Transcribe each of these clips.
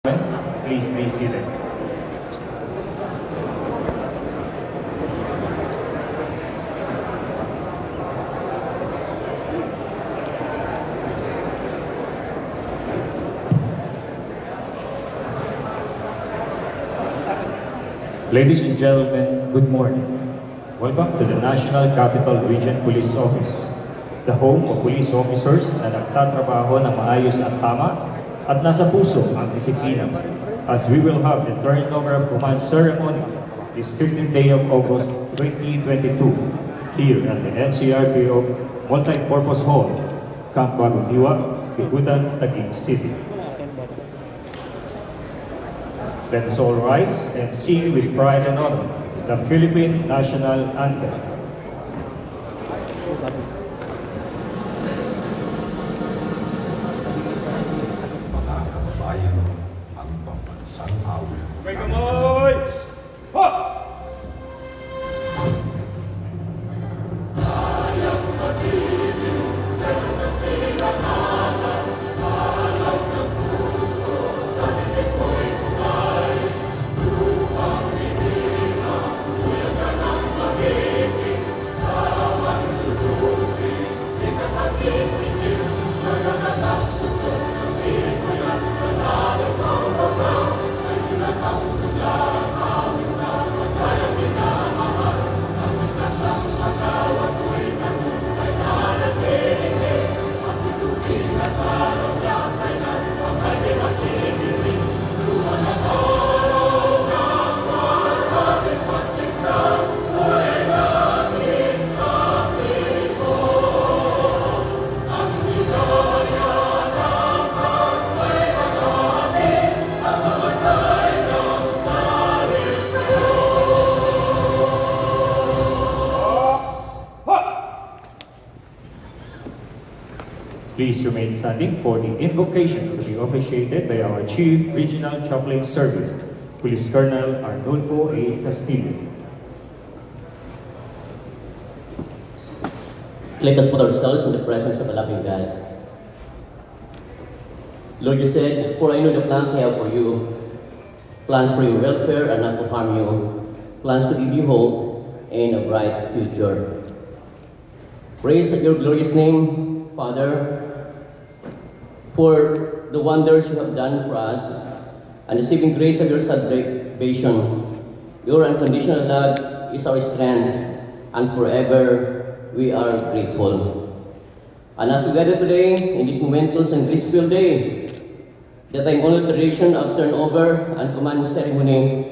Please be seated. Ladies and gentlemen, good morning. Welcome to the National Capital Region Police Office, the home of police officers na nagtatrabaho ng maayos at tama at nasa puso ang disiplina, as we will have the turnover of command ceremony this 15th day of August 2022 here at the Ncrpo Multi-Purpose Hall, Camp Bagong Diwa, Bicutan, Taguig City. Let us all rise and sing with pride and honor the Philippine National Anthem. Mga kababayan, ang pambansang awit. May kamay! Ha! Please remain standing for the invocation to be officiated by our Chief Regional Chaplain Service, Police Colonel Arnulfo A. Castillo. Let us put ourselves in the presence of a loving God. Lord, you said, "For I know the plans I have for you, plans for your welfare and not to harm you, plans to give you hope and a bright future." Praise your glorious name, Father, for the wonders you have done for us and the saving grace of your salvation. Your unconditional love is our strength, and forever we are grateful. And as we gather today in this momentous and graceful day, the time-honored tradition of turnover and command ceremony,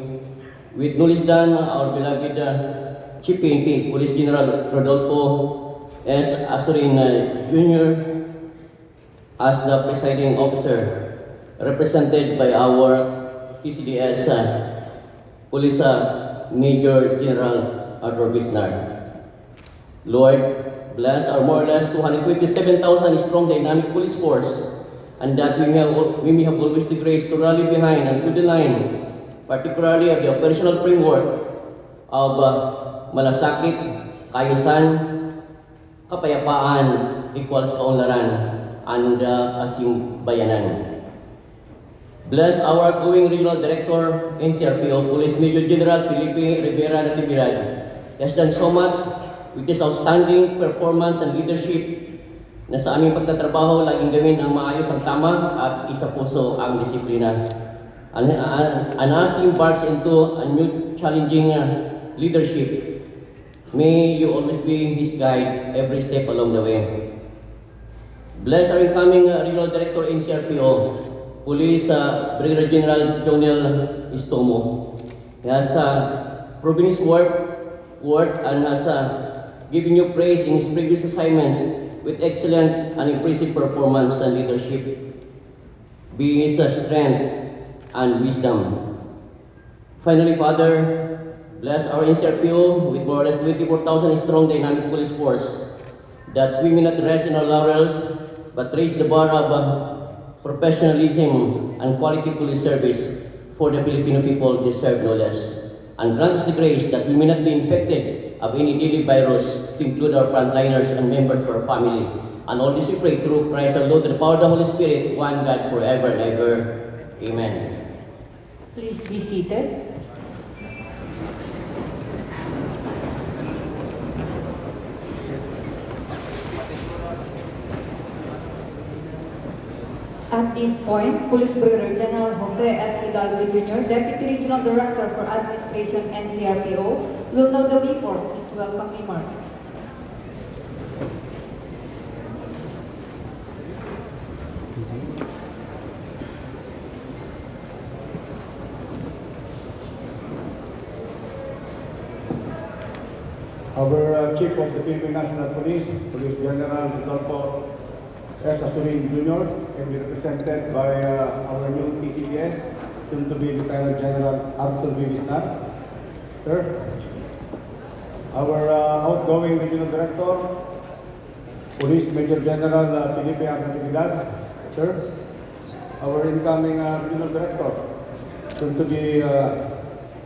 we acknowledge then our beloved Chief PNP Police General Rodolfo S. Azurin Jr. as the presiding officer, represented by our PCDS Police Major General Arthur Bisnar. Lord, bless our more or less 227,000 strong dynamic police force, and that we may have always the grace to rally behind and to the line, particularly of the operational framework of malasakit, kaayusan, kapayapaan, equals kaunlaran, and kasimbayanan. Bless our outgoing Regional Director, Ncrpo, Police Major General Felipe Rivera Natividad. He has done so much with his outstanding performance and leadership na sa aming pagtatrabaho laging gawin ang maayos ang tama at isa puso ang disiplina. And as he embarks into a new challenging leadership, may you always be his guide every step along the way. Bless our incoming Regional Director Ncrpo, Police Brigadier General Jonnel Estomo. He has proven his worth and has given you praise in his previous assignments with excellent and impressive performance and leadership. Be his strength and wisdom. Finally, Father, bless our Ncrpo with more or less 24,000 strong dynamic police force, that we may not rest in our laurels, but raise the bar of professionalism and quality police service for the Filipino people deserve no less. And grant us the grace that we may not be infected of any deadly virus, to include our frontliners and members of our family. And all this we pray through Christ our Lord, the power of the Holy Spirit, one God forever and ever. Amen. Please be seated. At this point, Police Brigadier General Jose S. Hidalgo Jr., Deputy Regional Director for Administration Ncrpo, will now deliver his welcome remarks. Our Chief of the Philippine National Police, Police General Rodolfo S. Asurin Jr., can be represented by our new TCPS, soon to be Lieutenant General Arthur V. Bisnar. Sir, our outgoing Regional Director, Police Major General Felipe Arnatividad. Sir, our incoming Regional Director, soon to be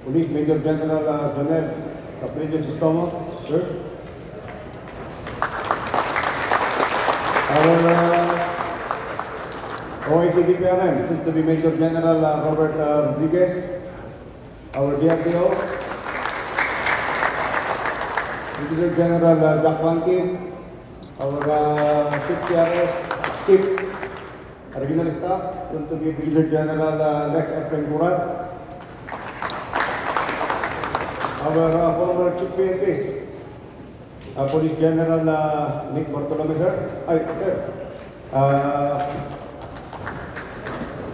Police Major General Jonnel Estomo. Sir, our OICD PRM, soon to be Major General Robert Rodriguez. Our DRPO, Brigadier General Jack Bankin. Our Chief CRS, Chief Regional Staff, soon to be Brigadier General Lex Efren Curat. Our former Chief PNPs, Police General Nick Bartolome, sir.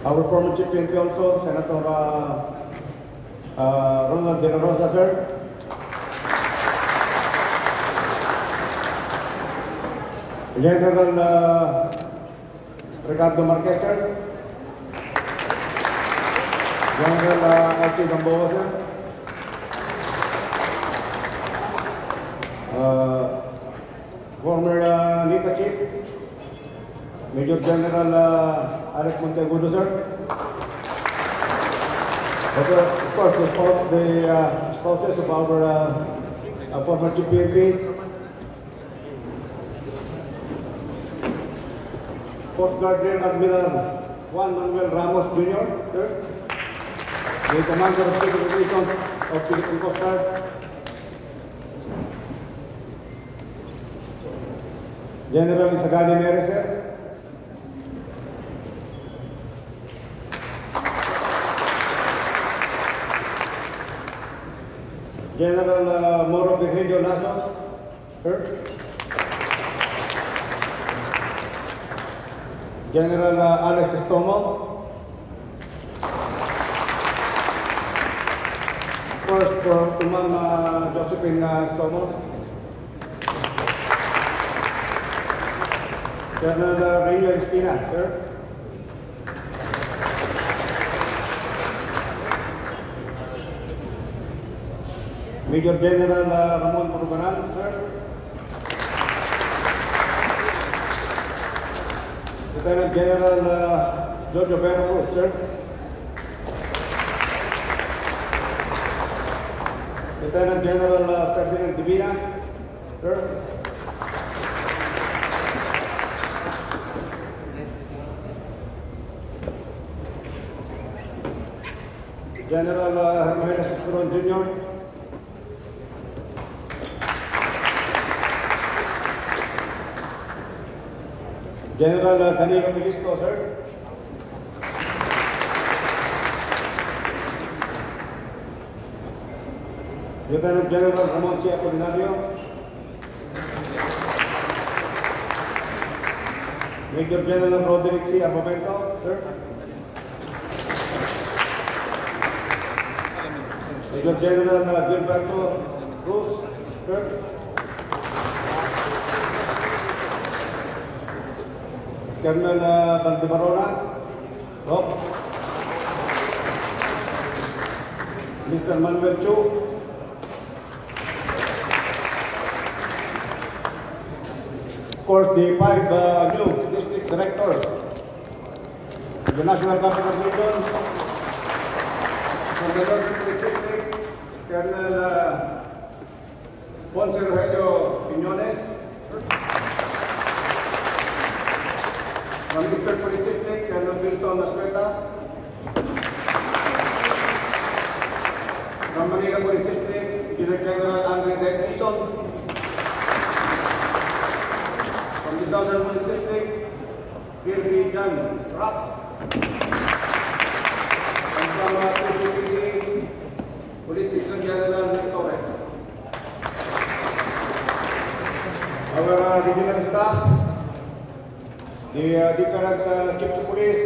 Our former Chief PNP also, Senator Ronald De La Rosa, sir. General Ricardo Marquez, sir. General Archie Gamboa, sir. Former NITA Chief, Major General Alex Monteagudo, sir. But of course, the spouses of our former Chief PNPs, Coast Guard Rear Admiral Juan Manuel Ramos Jr., sir. The Commander of Civil Operations of Philippine Coast Guard. General Isagani Mere, sir. General Moro Virgilio Lasso, sir. General Alex Estomo. First, to Ma'am Josephine Estomo. General Rainier Espina, sir. Major General Ramon Purubanan, sir. Lieutenant General Jojo Vera, sir. Lieutenant General Ferdinand Divina, sir. General Hermanelas Escuron Jr. General Danilo Milisto, sir. Lieutenant General Ramon C. Apolinario. Major General Roderick C. Armamento, sir. Major General Gilberto Cruz, sir. Colonel Valdemarona, Rock. Mr. Manuel Chu. Of course, the 5 new district directors, the National Capital Region, from the Northern District, Colonel Ponce Rogelio Quiñones, from the Eastern Police District, Colonel Wilson Nasreta, From Manila Police District, Lieutenant General Andre Jason. From the Southern Police District, Pbgen Rock. And from PCPD, Police Division General Torres. Our regional staff, the different chiefs of police,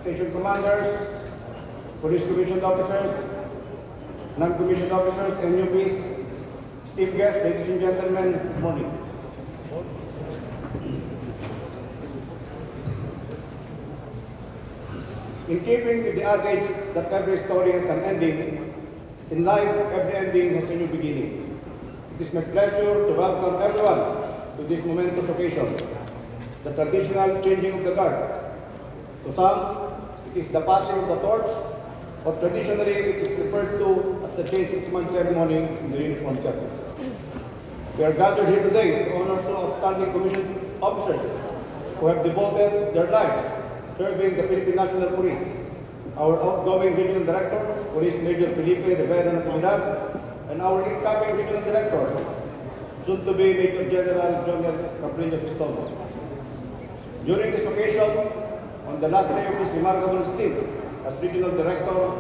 station commanders, police commissioned officers, non-commissioned officers, and newbies, chief guests, ladies and gentlemen, good morning. In keeping with the adage that every story has an ending, in life every ending has a new beginning. It is my pleasure to welcome everyone to this momentous occasion, the traditional changing of the guard. To some, it is the passing of the torch, or traditionally it is referred to as the change 6-month ceremony in the uniform service. We are gathered here today to honor two outstanding commissioned officers who have devoted their lives serving the Philippine National Police. Our outgoing Regional Director, Police Major Felipe Rivera Natividad, and our incoming Regional Director, soon to be Major General Jonnel Estomo. During this occasion, on the last day of this remarkable stint as Regional Director,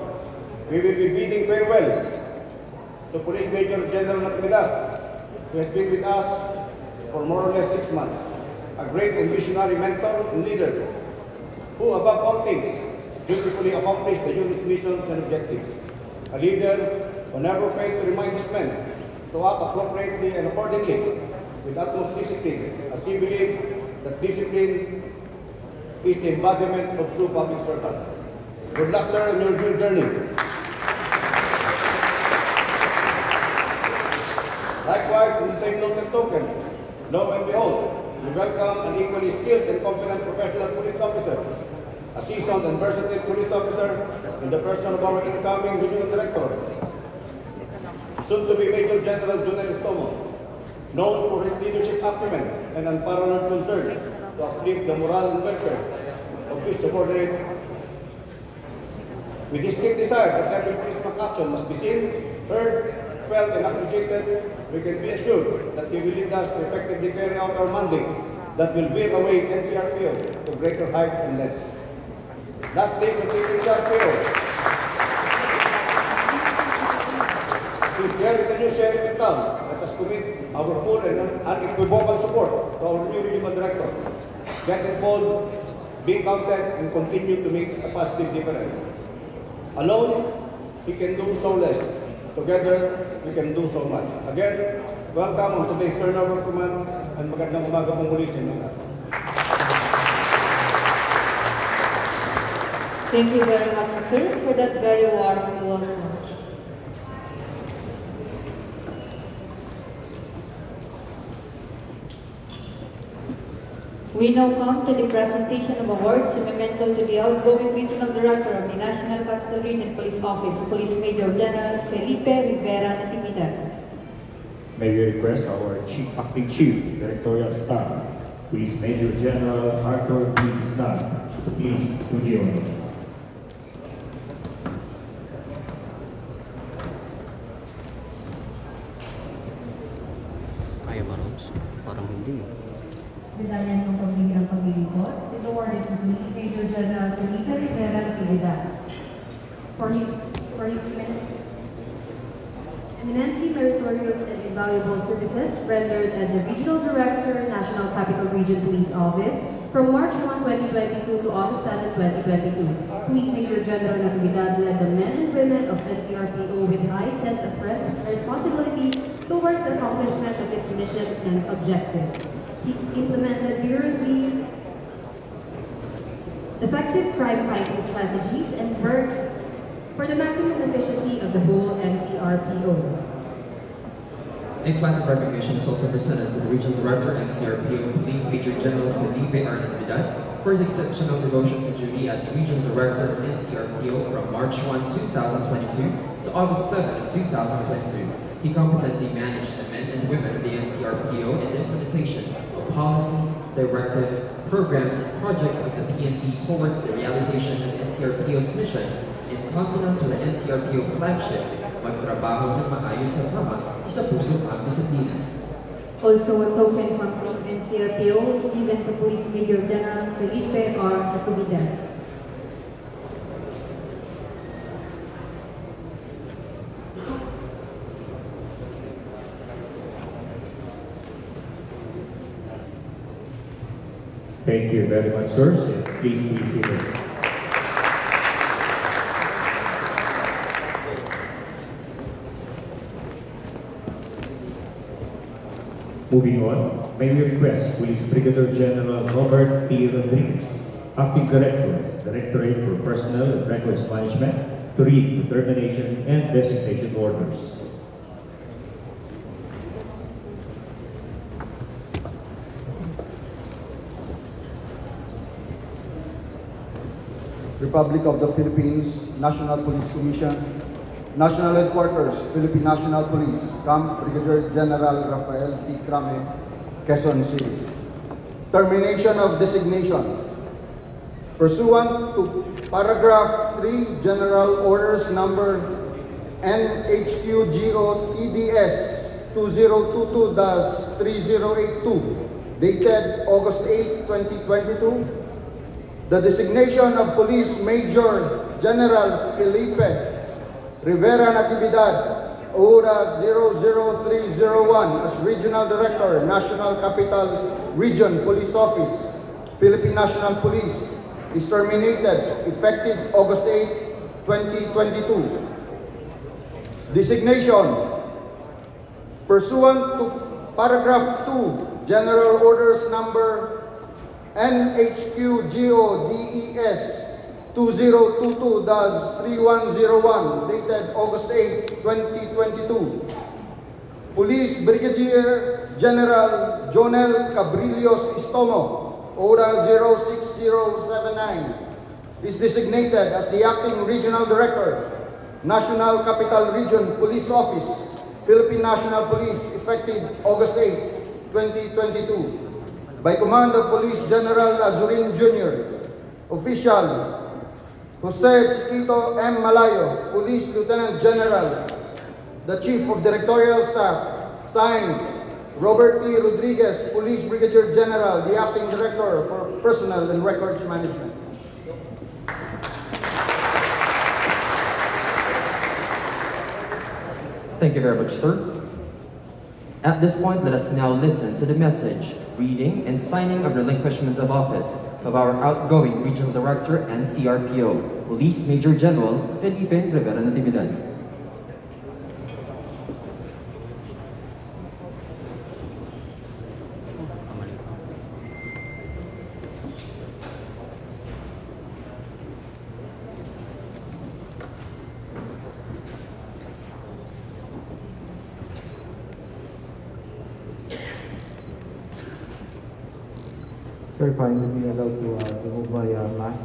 we will be bidding farewell to Police Major General Natividad, who has been with us for more or less 6 months, a great and visionary mentor and leader, who above all things dutifully accomplished the unit's missions and objectives. A leader who never failed to remind his men to act appropriately and accordingly with utmost discipline, as he believes that discipline is the embodiment of true public servant. Good luck, sir, in your new journey. Likewise, in the same note and token, lo and behold, we welcome an equally skilled and competent professional police officer, a seasoned and versatile police officer in the person of our incoming Regional Director, soon to be Major General Jonnel Estomo, known for his leadership acumen and unparalleled concern to uplift the morale and welfare of his subordinate. With his strict desire that every policeman's action must be seen, heard, felt, and appreciated, we can be assured that he will lead us to effectively carry out our mandate that will bear away Ncrpo to greater heights and lengths. Last days of the Ncrpo. Since there is a new sheriff in town, let us commit our full and unequivocal support to our new regional director. Get involved, be counted, and continue to make a positive difference. Alone, he can do so less. Together, we can do so much. Again, welcome on today's turnover command and magandang umaga pong muli sa inyo. Thank you very much, sir, for that very warm welcome. We now come to the presentation of awards and memento to the outgoing Regional Director of the National Capital Region Police Office, Police Major General Felipe Rivera Natividad. May we request our Acting Chief Directorial Staff, Police Major General Arthur B. Isnan, to please do the honor. Kaya ba, Rose? Parang hindi. Medalya ng Pamilya ng Paglilingkod is awarded to Police Major General Felipe Rivera Natividad for his eminently meritorious and invaluable services rendered as the Regional Director, National Capital Region Police Office from March 1, 2022 to August 7, 2022. Police Major General Natividad led the men and women of Ncrpo with high sense of responsibility towards the accomplishment of its mission and objectives. He implemented vigorously effective crime-fighting strategies and worked for the maximum efficiency of the whole Ncrpo. A plaque of recognition is also presented to the Regional Director Ncrpo, Police Major General Felipe R. Natividad, for his exceptional devotion to duty as Regional Director of Ncrpo from March 1, 2022 to August 7, 2022. He competently managed the men and women of the Ncrpo in the implementation of policies, directives, programs, and projects of the PNP towards the realization of Ncrpo's mission in consonance with the Ncrpo flagship magtrabaho ng maayos at tama, isa pusong ang disiplina. Also, a token from Ncrpo is given to Police Major General Felipe R. Pbgen. Thank you very much, sir. Please be seated. Moving on, may we request Police Brigadier General Robert P. Rodriguez, Acting Director, Directorate for Personnel and Records Management, to read the termination and designation orders. Republic of the Philippines, National Police Commission, National Headquarters, Philippine National Police, Camp Brigadier General Rafael T. Crame, Quezon City. Termination of designation. Pursuant to Paragraph 3, General Orders Number NHQGO EDS 2022-3082, dated August 8, 2022, the designation of Police Major General Felipe Rivera Natividad, ORA 00301, as Regional Director, National Capital Region Police Office, Philippine National Police, is terminated effective August 8, 2022. Designation. Pursuant to Paragraph 2, General Orders Number NHQGO-DES 2022-3101, dated August 8, 2022. Police Brigadier General Jonnel Estomo, ORA 06079, is designated as the Acting Regional Director, National Capital Region Police Office, Philippine National Police, effective August 8, 2022. By command of Police General Azurin Jr., Official Jose Chiquito M. Malayo, Police Lieutenant General, the Chief of Directorial Staff, signed Robert P. Rodriguez, Police Brigadier General, the Acting Director for Personnel and Records Management. Thank you very much, sir. At this point, let us now listen to the message, reading, and signing of relinquishment of office of our outgoing Regional Director and Ncrpo, Police Major General Felipe Rivera Natividad. Sir, kindly be allowed to remove my mask.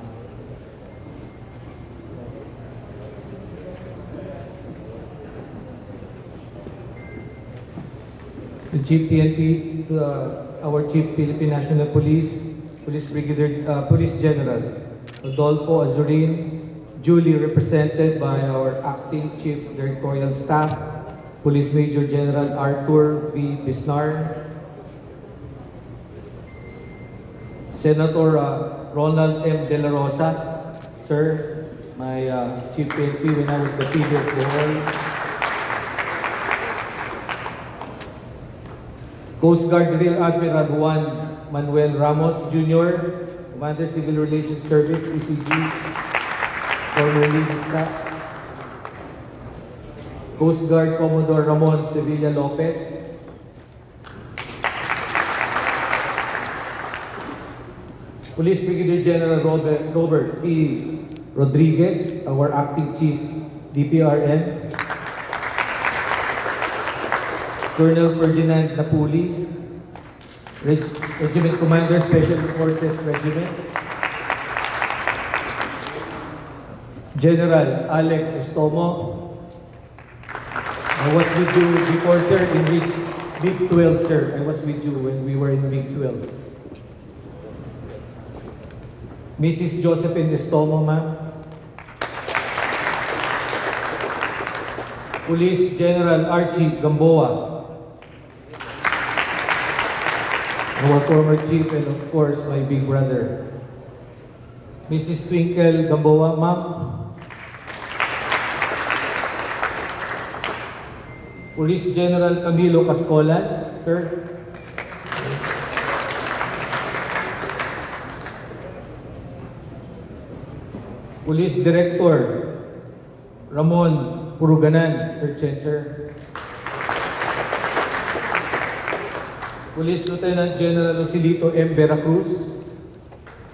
The Chief PNP, our Chief Philippine National Police, Police General Rodolfo Azurin, duly represented by our Acting Chief Directorial Staff, Police Major General Arthur V. Bisnar, Senator Ronald M. De La Rosa, sir, my Chief PNP when I was the PD of Bohol. Coast Guard Rear Admiral Juan Manuel Ramos Jr., Commander Civil Relations Service, ECG, formerly Vista. Coast Guard Commodore Ramon Sevilla Lopez. Police Brigadier General Robert P. Rodriguez, our Acting Chief DPRN. Colonel Ferdinand Napuli, Regiment Commander, Special Forces Regiment. General Alex Estomo, I was with you before, sir, in Big 12, sir. I was with you when we were in Big 12. Mrs. Josephine Estomo, ma'am. Police General Archie Gamboa, our former chief and of course my big brother. Mrs. Twinkle Gamboa, ma'am. Police General Camilo Cascolan, sir. Police Director Ramon Puruganan, Sir Censor. Police Lieutenant General Lucilito M. Veracruz,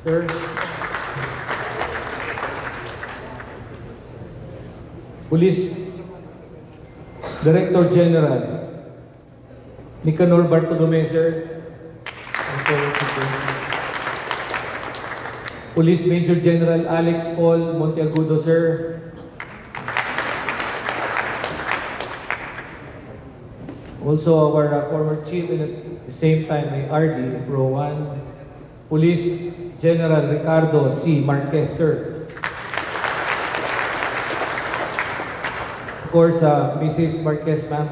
sir. Police Director General Nicanor Bartolome, sir. Police Major General Alex Paul Monteagudo, sir. Also our former chief and at the same time my RD, Pro 1. Police General Ricardo C. Marquez, sir. Of course, Mrs. Marquez, ma'am.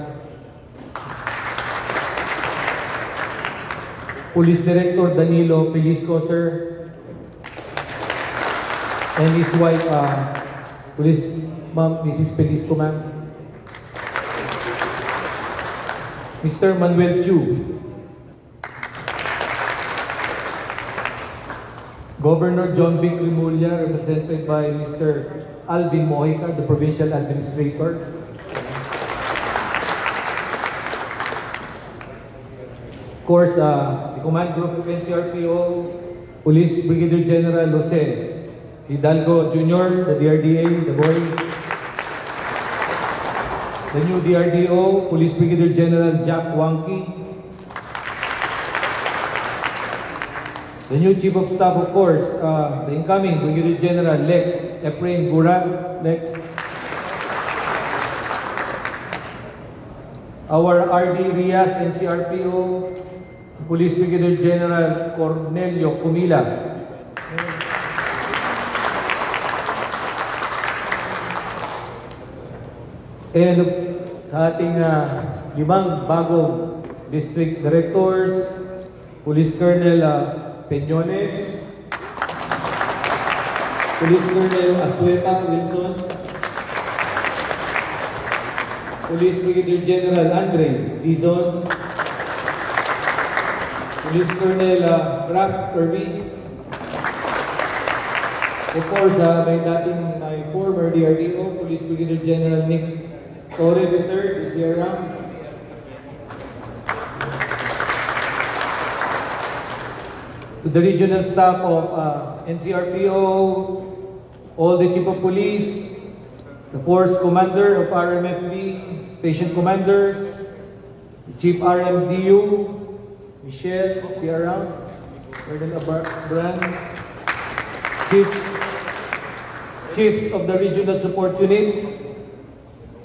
Police Director Danilo Pelisco, sir. And his wife, Police Ma'am, Mrs. Pelisco, ma'am. Mr. Manuel Chu. Governor John B. Rimulya, represented by Mr. Alvin Mojica, the Provincial Administrator. Of course, the Command Group of Ncrpo, Police Brigadier General Jose Hidalgo Jr., the DRDA, the boy. The new DRDO, Police Brigadier General Jack Wangki. The new Chief of Staff, of course, the incoming Brigadier General Lex Efrain Guran, Lex. Our RD Rias Ncrpo, Police Brigadier General Cornelio Cumila. And sa ating 5 bagong district directors, Police Colonel Peñones, Police Colonel Asueta Wilson, Police Brigadier General Andre Dizon, Police Colonel Raf Irving. Of course, my former DRDO, Police Brigadier General Nick Torre III, is here around. To the regional staff of Ncrpo, all the chief of police, the force commander of RMFB, station commanders, the chief RMDU, Michelle, see around, Colonel Abran, chiefs of the regional support units,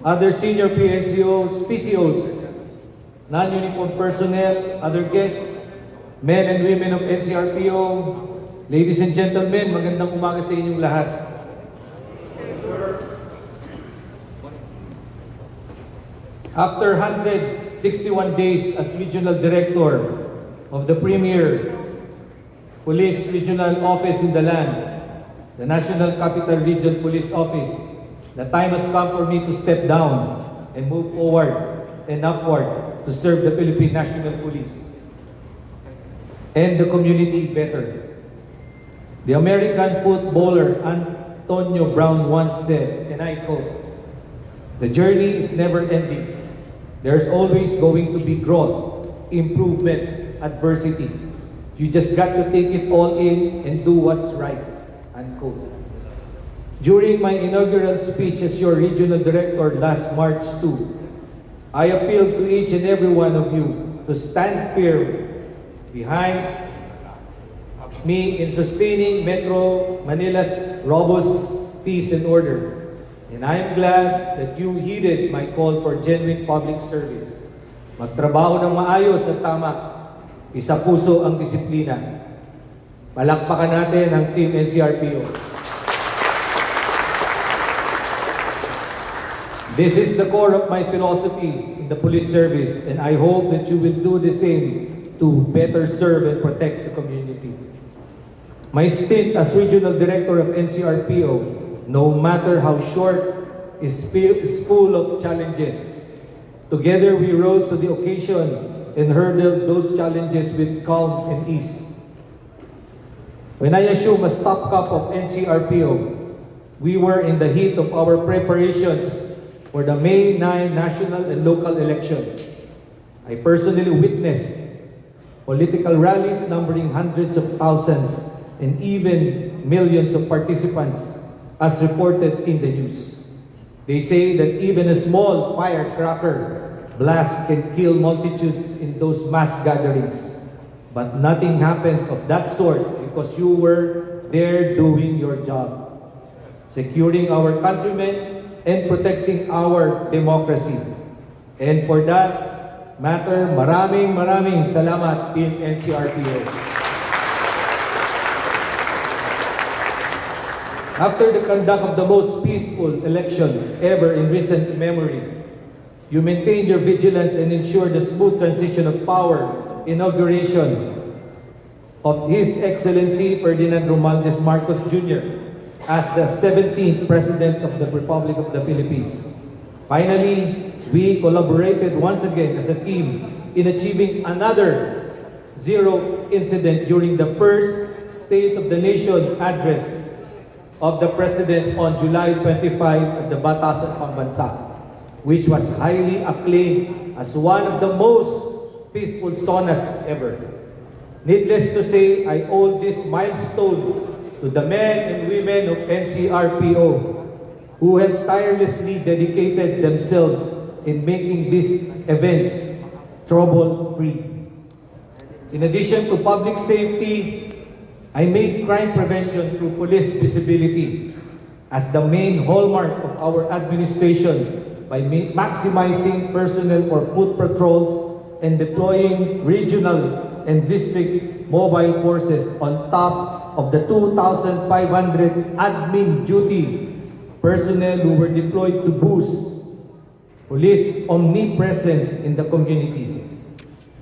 other senior PNCOs, PCOs, non-uniformed personnel, other guests, men and women of Ncrpo, ladies and gentlemen, magandang umaga sa inyong lahat. After 161 days as Regional Director of the premier Police Regional Office in the land, the National Capital Region Police Office, the time has come for me to step down and move forward and upward to serve the Philippine National Police and the community better. The American footballer Antonio Brown once said, and I quote, "The journey is never ending. There's always going to be growth, improvement, adversity. You just got to take it all in and do what's right," unquote. During my inaugural speech as your regional director last March 2, I appealed to each and every one of you to stand firm behind me in sustaining Metro Manila's robust peace and order. And I am glad that you heeded my call for genuine public service. Magtrabaho ng maayos at tama, isa puso ang disiplina. Palakpakan natin ang Team Ncrpo. This is the core of my philosophy in the police service, and I hope that you will do the same to better serve and protect the community. My stint as Regional Director of Ncrpo, no matter how short, is full of challenges. Together we rose to the occasion and hurdled those challenges with calm and ease. When I assumed a stopgap of Ncrpo, we were in the heat of our preparations for the May 9 national and local elections. I personally witnessed political rallies numbering hundreds of thousands and even millions of participants, as reported in the news. They say that even a small firecracker blast can kill multitudes in those mass gatherings. But nothing happened of that sort because you were there doing your job, securing our countrymen and protecting our democracy. And for that matter, maraming salamat, Team Ncrpo. After the conduct of the most peaceful election ever in recent memory, you maintained your vigilance and ensured the smooth transition of power, inauguration of His Excellency Ferdinand Romualdez Marcos Jr. as the 17th President of the Republic of the Philippines. Finally, we collaborated once again as a team in achieving another zero incident during the first State of the Nation address of the President on July 25 at the Batasan Pambansa, which was highly acclaimed as one of the most peaceful zonas ever. Needless to say, I owe this milestone to the men and women of Ncrpo who have tirelessly dedicated themselves in making these events trouble-free. In addition to public safety, I made crime prevention through police visibility as the main hallmark of our administration by maximizing personnel for foot patrols and deploying regional and district mobile forces on top of the 2,500 admin duty personnel who were deployed to boost police omnipresence in the community.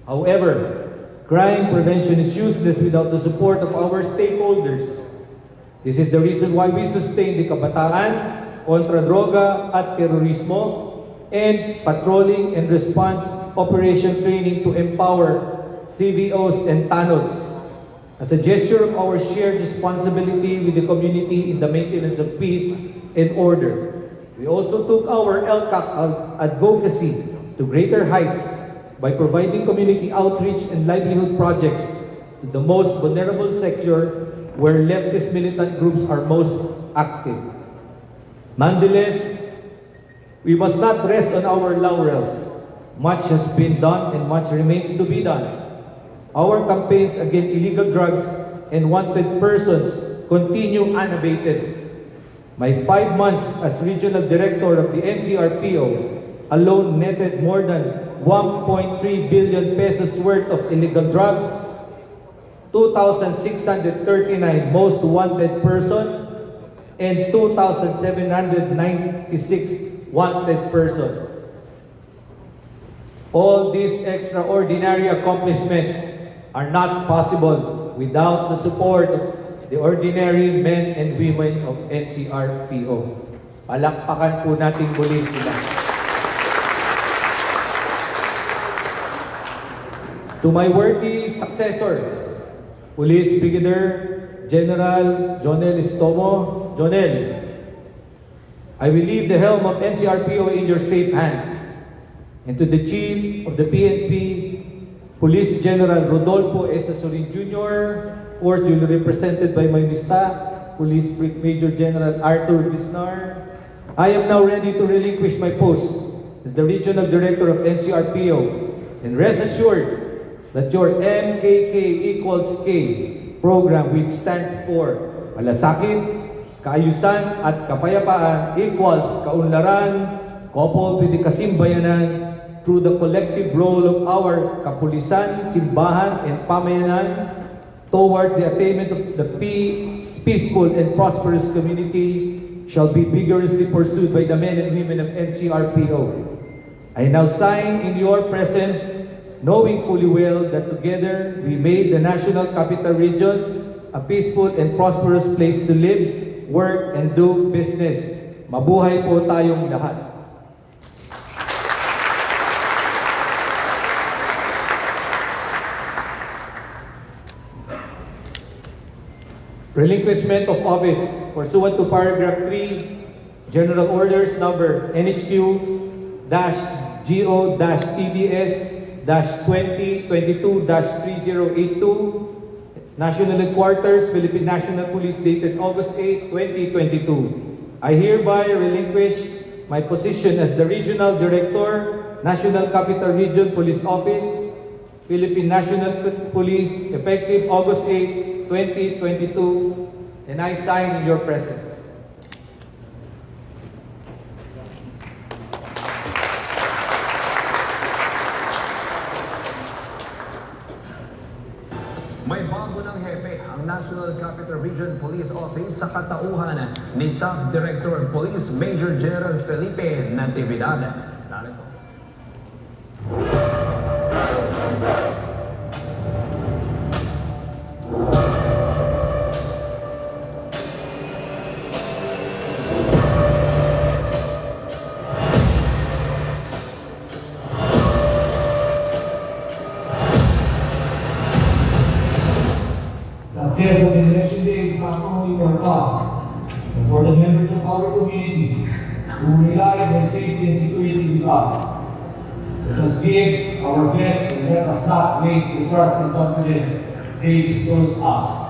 However, crime prevention is useless without the support of our stakeholders. This is the reason why we sustain the Kabataan kontra Droga at Terorismo and Patrolling and Response Operation Training to empower CVOs and TANODs as a gesture of our shared responsibility with the community in the maintenance of peace and order. We also took our LCAC advocacy to greater heights by providing community outreach and livelihood projects to the most vulnerable sector where leftist militant groups are most active. Nonetheless, we must not rest on our laurels. Much has been done and much remains to be done. Our campaigns against illegal drugs and wanted persons continue unabated. My 5 months as Regional Director of the Ncrpo alone netted more than 1.3 billion pesos worth of illegal drugs, 2,639 most wanted person, and 2,796 wanted person. All these extraordinary accomplishments are not possible without the support of the ordinary men and women of Ncrpo. Palakpakan po natin muli sila. To my worthy successor, Police Brigadier General Jonnel Estomo, Jonnel, I will leave the helm of Ncrpo in your safe hands. And to the Chief of the PNP, Police General Rodolfo S. Azurin Jr., of course, duly represented by my Mista, Police Major General Arthur Bisnar, I am now ready to relinquish my post as the Regional Director of Ncrpo, and rest assured that your MKK=K program, which stands for Malasakit, Kaayusan at Kapayapaan equals Kaunlaran, coupled with the Kasimbayanan, through the collective role of our kapulisan, simbahan, and pamayanan towards the attainment of the peaceful and prosperous community, shall be vigorously pursued by the men and women of Ncrpo. I now sign in your presence, knowing fully well that together we made the National Capital Region a peaceful and prosperous place to live, work, and do business. Mabuhay po tayong lahat. Relinquishment of office pursuant to paragraph 3, General Orders number NHQ-GO-TBS-2022-3082, National Headquarters, Philippine National Police, dated August 8, 2022. I hereby relinquish my position as the Regional Director, National Capital Region Police Office, Philippine National Police, effective August 8, 2022, and I sign in your presence. May bago ng hepe ang National Capital Region Police Office sa katauhan ni Sub-Director Police Major General Felipe Natividad. Narito. Success of the election day is not only for us, but for the members of our community who rely on their safety and security with us. Let us give our best and let us not waste the trust and confidence they bestowed us.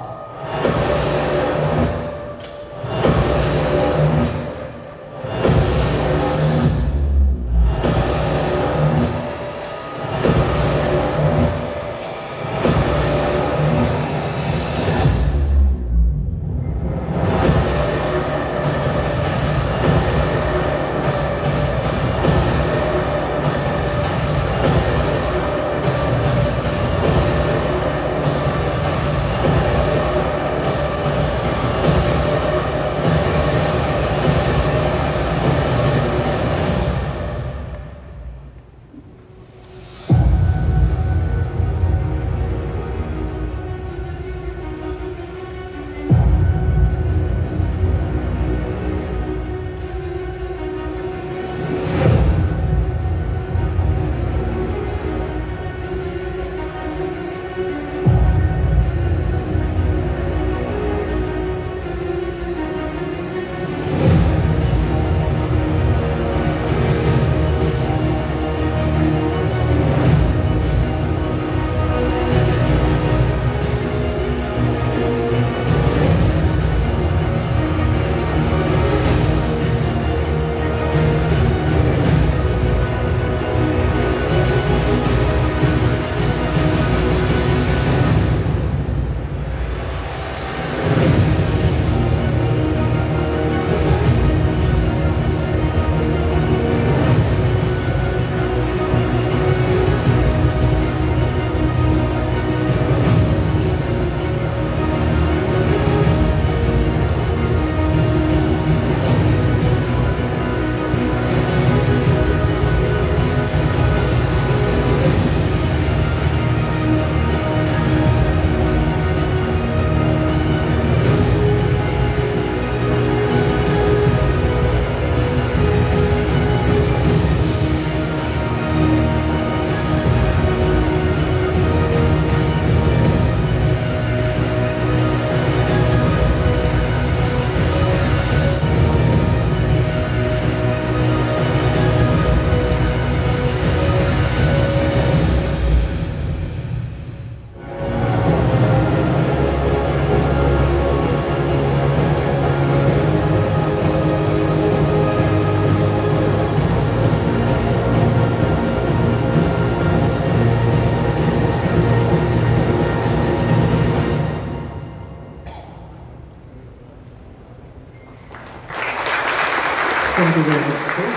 Thank you very much, sir.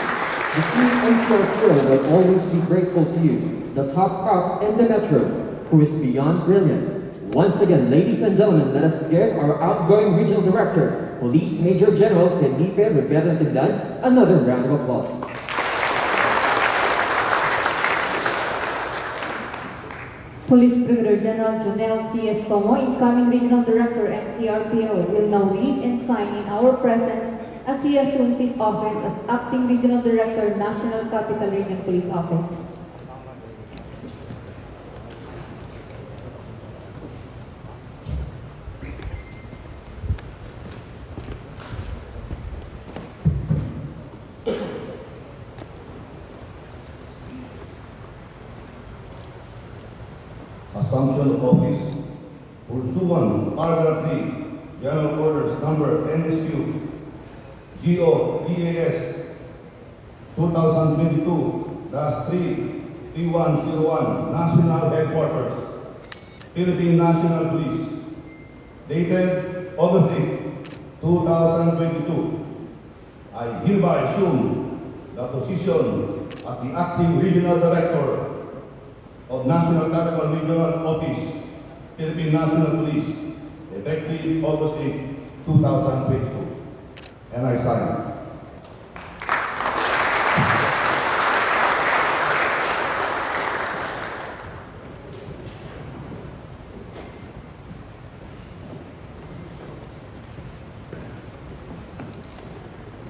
The team Ncrpo will always be grateful to you, the top cop in the metro, who is beyond brilliant. Once again, ladies and gentlemen, let us give our outgoing regional director, Police Major General Felipe Rivera Tiblan. Another round of applause. Police Brigadier General Jonnel Estomo, incoming Regional Director Ncrpo, will now read and sign in our presence as he assumes his office as Acting Regional Director, National Capital Region Police Office. Assumption of office. Pursuant Paragraph 3, General Orders Number NSQ, GO-DAS 2022-3-3101, National Headquarters, Philippine National Police, dated August 8, 2022. I hereby assume the position as the Acting Regional Director of National Capital Regional Office, Philippine National Police, effective August 8, 2022. And I sign.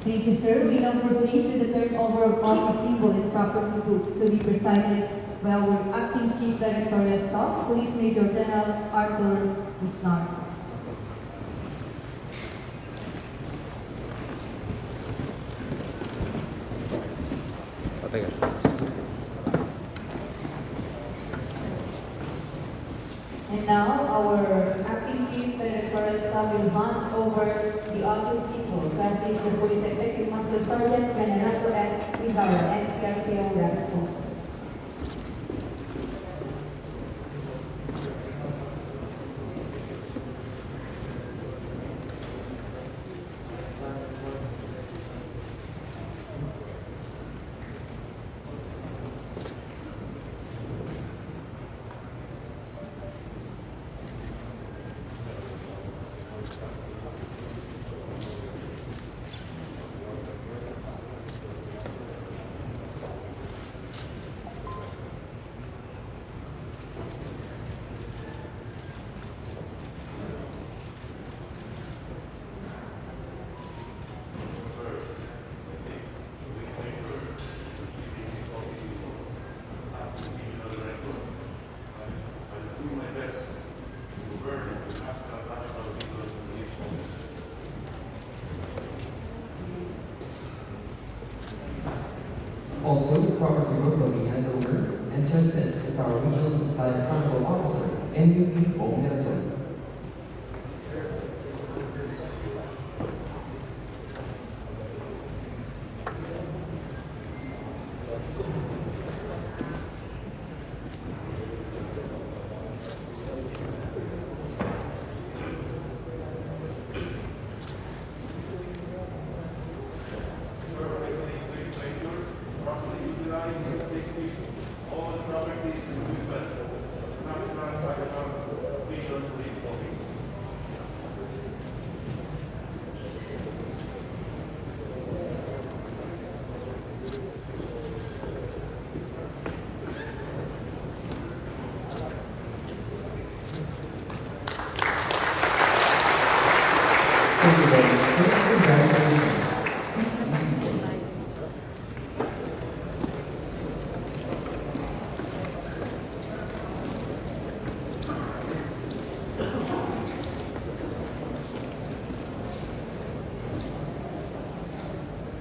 Thank you, sir. We now proceed to the turnover of office symbol and property to be presided by our Acting Chief Directorial Staff, Police Major General Arthur Isnar. And now, our Acting Chief Directorial Staff will hand over the office symbol. That is the Police Executive Master Sergeant Venerato S. Rivera, Ncrpo Restaurant. Also, the property will be handed over and to assist is our Regional Supply Accountable Officer, Ncrpo Minnesota. Thank you very much. Congratulations. Please be seated.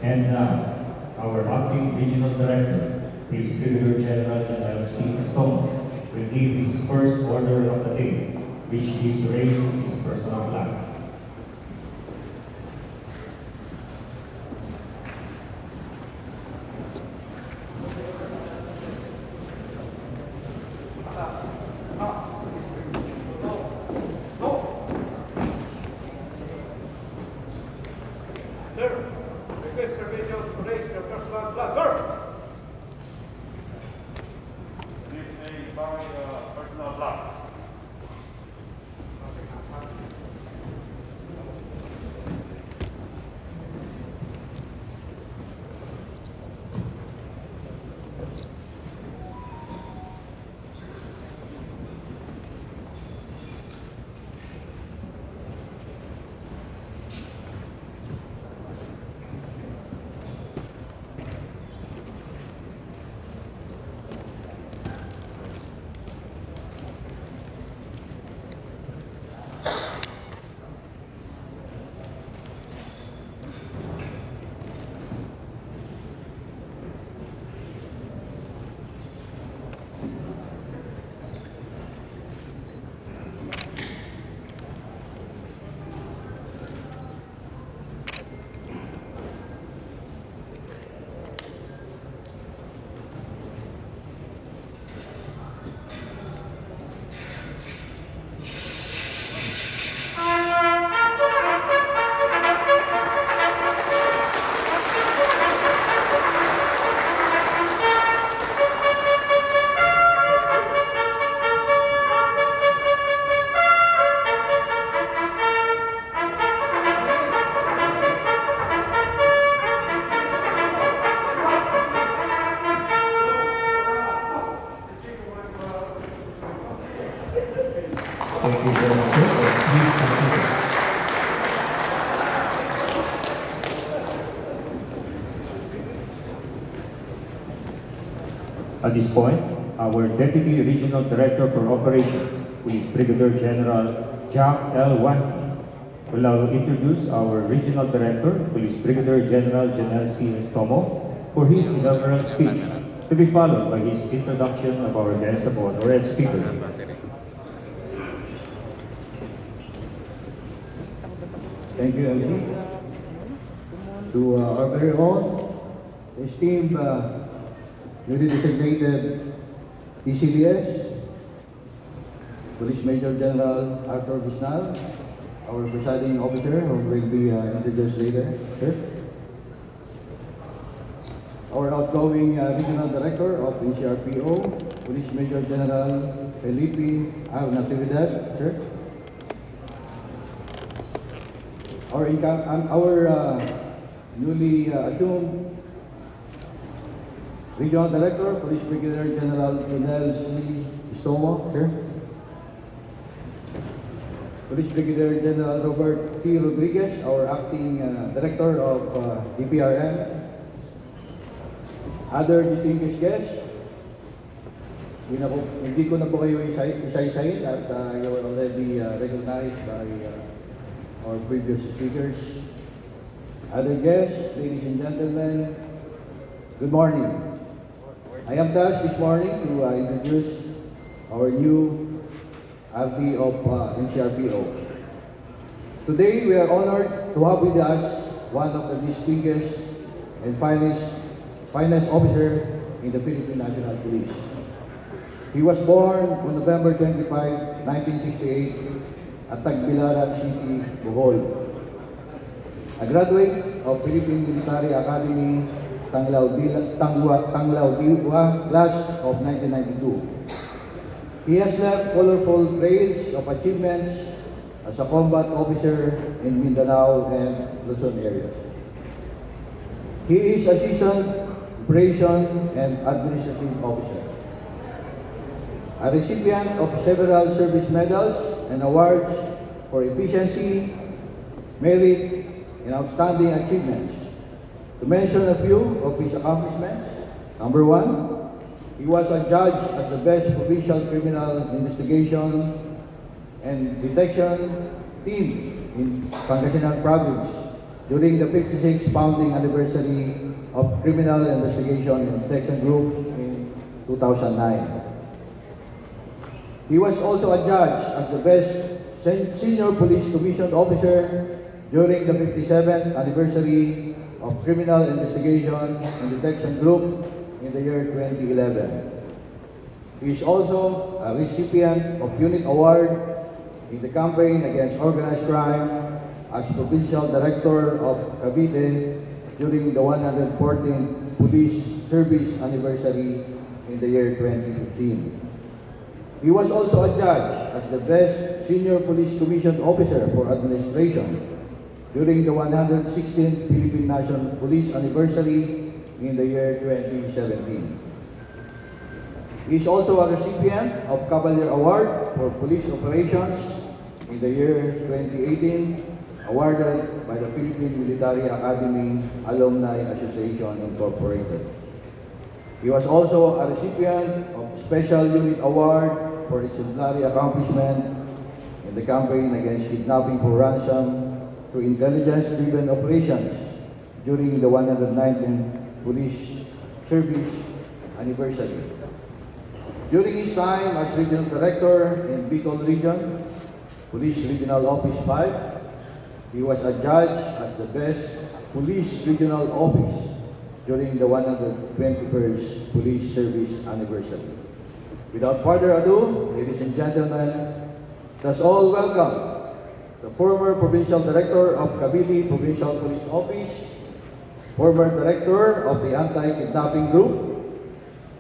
And now, our Acting Regional Director, Police Brigadier General Jonnel Estomo, will give his first order of the day, which is to raise his personal flag. Sir, request permission to raise your personal flag, sir. This is my personal flag. At this point, our Deputy Regional Director for Operations, Police Brigadier General Jack L. Wanke, will now introduce our Regional Director, Police Brigadier General Jonnel C. Estomo, for his inaugural speech, to be followed by his introduction of our guest of honor and speaker. Thank you, MC. To our very own esteemed newly designated PCDS, Police Major General Arthur Bisnal, our presiding officer, who will be introduced later. Sir. Our outgoing Regional Director of Ncrpo, Police Major General Felipe Natividad, sir. Our newly assumed Regional Director, Police Brigadier General Jonnel C. Estomo, sir. Police Brigadier General Robert T. Rodriguez, our acting Director of DPRM. Other distinguished guests, hindi ko na po kayo isa-isahin at you were already recognized by our previous speakers. Other guests, ladies and gentlemen, good morning. I am tasked this morning to introduce our new RP of Ncrpo. Today, we are honored to have with us one of the distinguished and finest officer in the Philippine National Police. He was born on November 25, 1968 at Tagbilaran City, Bohol. A graduate of Philippine Military Academy, Tanglao Diwa, class of 1992. He has left colorful trails of achievements as a combat officer in Mindanao and Luzon areas. He is a seasoned Operation and Administrative Officer. A recipient of several service medals and awards for efficiency, merit, and outstanding achievements. To mention a few of his accomplishments, number one, he was adjudged as the best provincial criminal investigation and detection team in Pangasinan Province during the 56th founding anniversary of Criminal Investigation and Detection Group in 2009. He was also adjudged as the best senior police commissioned officer during the 57th anniversary of Criminal Investigation and Detection Group in the year 2011. He is also a recipient of Unit Award in the campaign against organized crime as Provincial Director of Cavite during the 114th Police Service Anniversary in the year 2015. He was also adjudged as the Best Senior Police Commissioned Officer for Administration during the 116th Philippine National Police Anniversary in the year 2017. He is also a recipient of Cavalier Award for Police Operations in the year 2018, awarded by the Philippine Military Academy Alumni Association Incorporated. He was also a recipient of Special Unit Award for exemplary accomplishment in the campaign against kidnapping for ransom through intelligence-driven operations during the 119th Police Service Anniversary. During his time as Regional Director in Bicol Region, Police Regional Office 5, he was adjudged as the best Police Regional Office during the 121st Police Service Anniversary. Without further ado, ladies and gentlemen, let's all welcome the former Provincial Director of Cavite Provincial Police Office, former Director of the Anti-Kidnapping Group,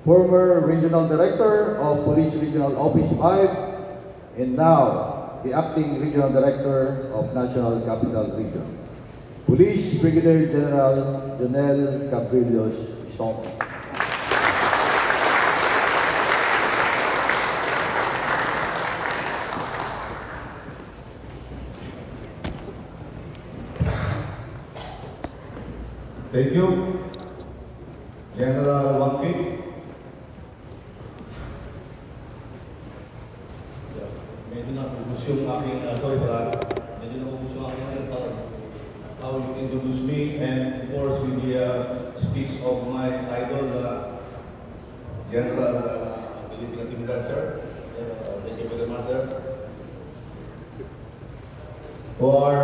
former Regional Director of Police Regional Office 5, and now the Acting Regional Director of National Capital Region, Police Brigadier General Jonnel Estomo. Thank you, General Wanke. yung aking, sorry sa lahat, medyo naubos yung aking how you introduce me, and of course with the speech of my idol, General Pbgen, sir. Thank you very much, sir. For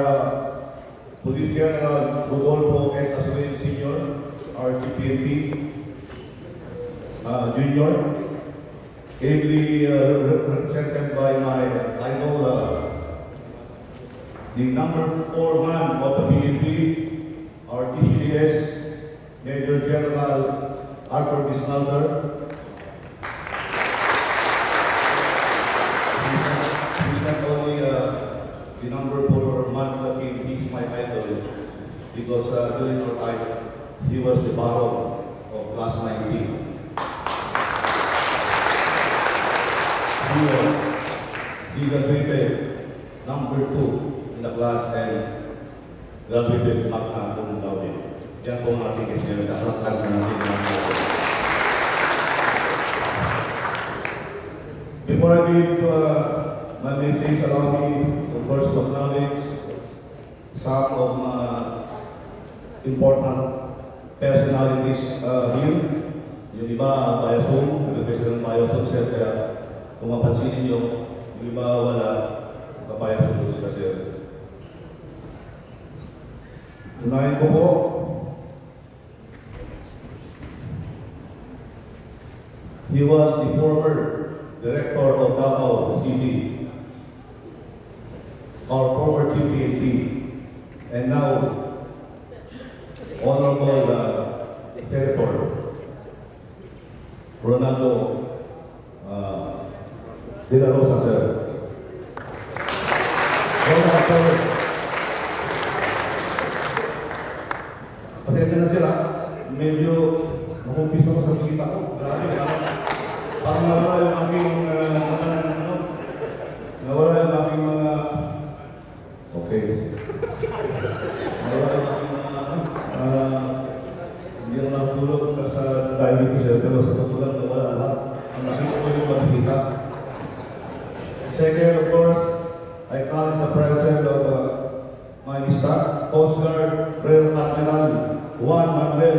Police General Rodolfo S. Asurin Sr., our GPNP Junior, ably represented by my idol, the number 4 man of the PNP, our TCDS, Major General Arthur Bisnalzer. He's not only the number 4 man of the PNP, he's my idol, because during our time, he was the baron of class 19. He graduated number 2 in the class and graduated magna cum laude. Yan po ang ating isyan. Kasalan na natin natin. Before I give my message, allow me to first acknowledge some of my important personalities here. Yung iba, Bayasong, representative ng Bayasong, sir, kaya kung mapansinin nyo, yung iba wala, Bayasong sila, sir. Unahin ko po, he was the former director of Davao City, our former GPNP, and now Honorable Senator Ronaldo De La Rosa, sir. Pasensya na sila, medyo nakumpis ako sa kita ko. Grabe, parang nawala yung aking nawala yung aking mga okay. Nawala yung aking hindi na nakatulog sa diving ko siya, pero sa totoo lang nawala lahat. Ang nakita ko yung makikita. Second, of course, I call the president of my staff, Coast Guard Rear Admiral Juan Manuel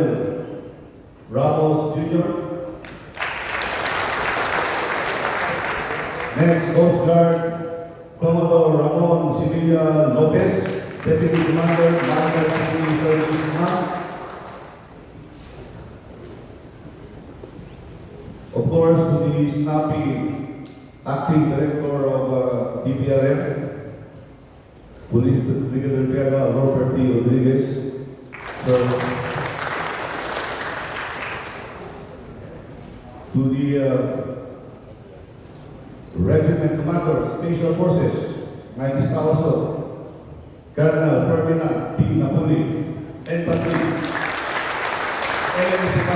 Ramos Jr. Next, Coast Guard Commodore Ramon Sevilla Lopez, Deputy Commander, Market City Service Command. Of course, to the snappy Acting Director of DPRM, Police Brigadier General Robert T. Rodriguez. To the Regiment Commander, Special Forces, 90,000, Colonel Ferdinand P. Napoli, Infantry, AMCK,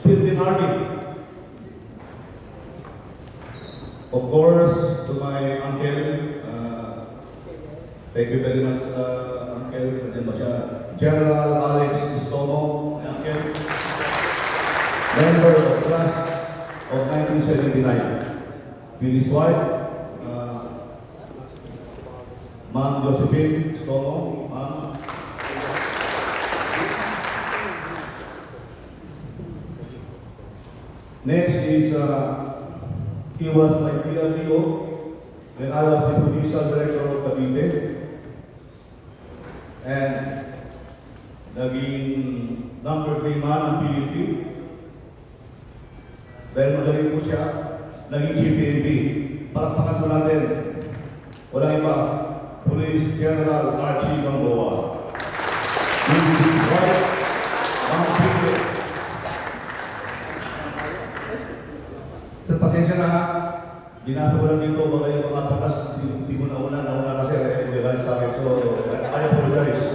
Philippine Army. Of course, to my uncle, thank you very much, uncle, General Alex Estomo, my uncle, member of class of 1979. With his wife, Ma'am Josephine Estomo, Ma'am. Next is, he was my PLDO when I was the Provincial Director of Cavite. And naging number 3 man ng PNP. Dahil magaling po siya, naging GPNP. Palakpakan po natin. Walang iba, Police General Archie Gamboa. This is his wife, Ma'am Pbgen. Sa pasensya na, binasa ko lang dito, baka yung mga patas, hindi mo nauna kasi, galing sa akin. So, I apologize.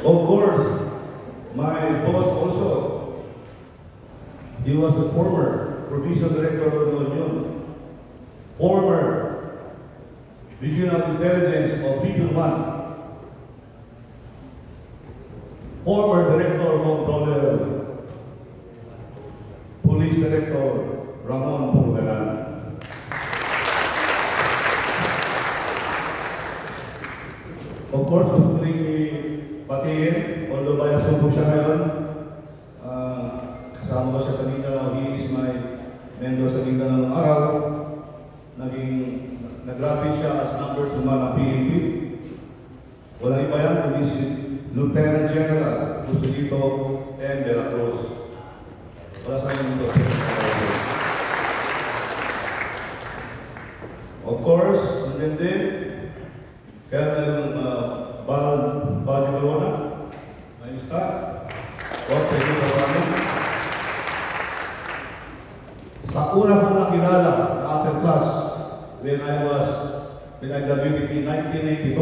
Of course, my boss also, he was a former Provincial Director of the Union, former Regional Intelligence of Region 1, former Director of Controller, Police Director Ramon Purganan. course, gusto ko rin batiin, although bias po siya ngayon. Kasama ko siya sa Mindanao, he is my member sa Mindanao ng araw. Nag-graduate siya as number 2 man ng PNP. Wala iba yan, kundi si Lieutenant General Joselito M. De La Cruz. Wala sa inyo ito. Of course, nandiyan din, Colonel Baldi Barona. Ayos ka. Okay, ito sa kami. Sa una kong nakilala na after class, when I graduated in 1992,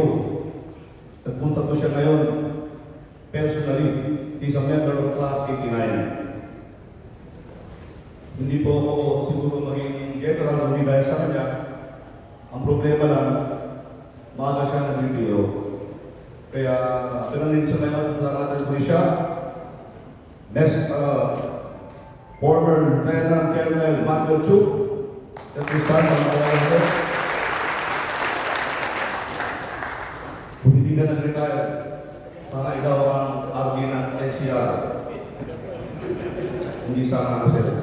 nagpunta ko siya ngayon personally. He's a member of class 89. Hindi po ako siguro maging general hindi dahil sa kanya. Ang problema lang, maaga siya nag-retiro. Kaya pinansin siya ngayon sa ating pulisya. Next, former Lieutenant Colonel Michael Chu. That is part of the kung hindi ka nag-retire, sana ikaw ang RD ng NCR. Hindi sana ako sila.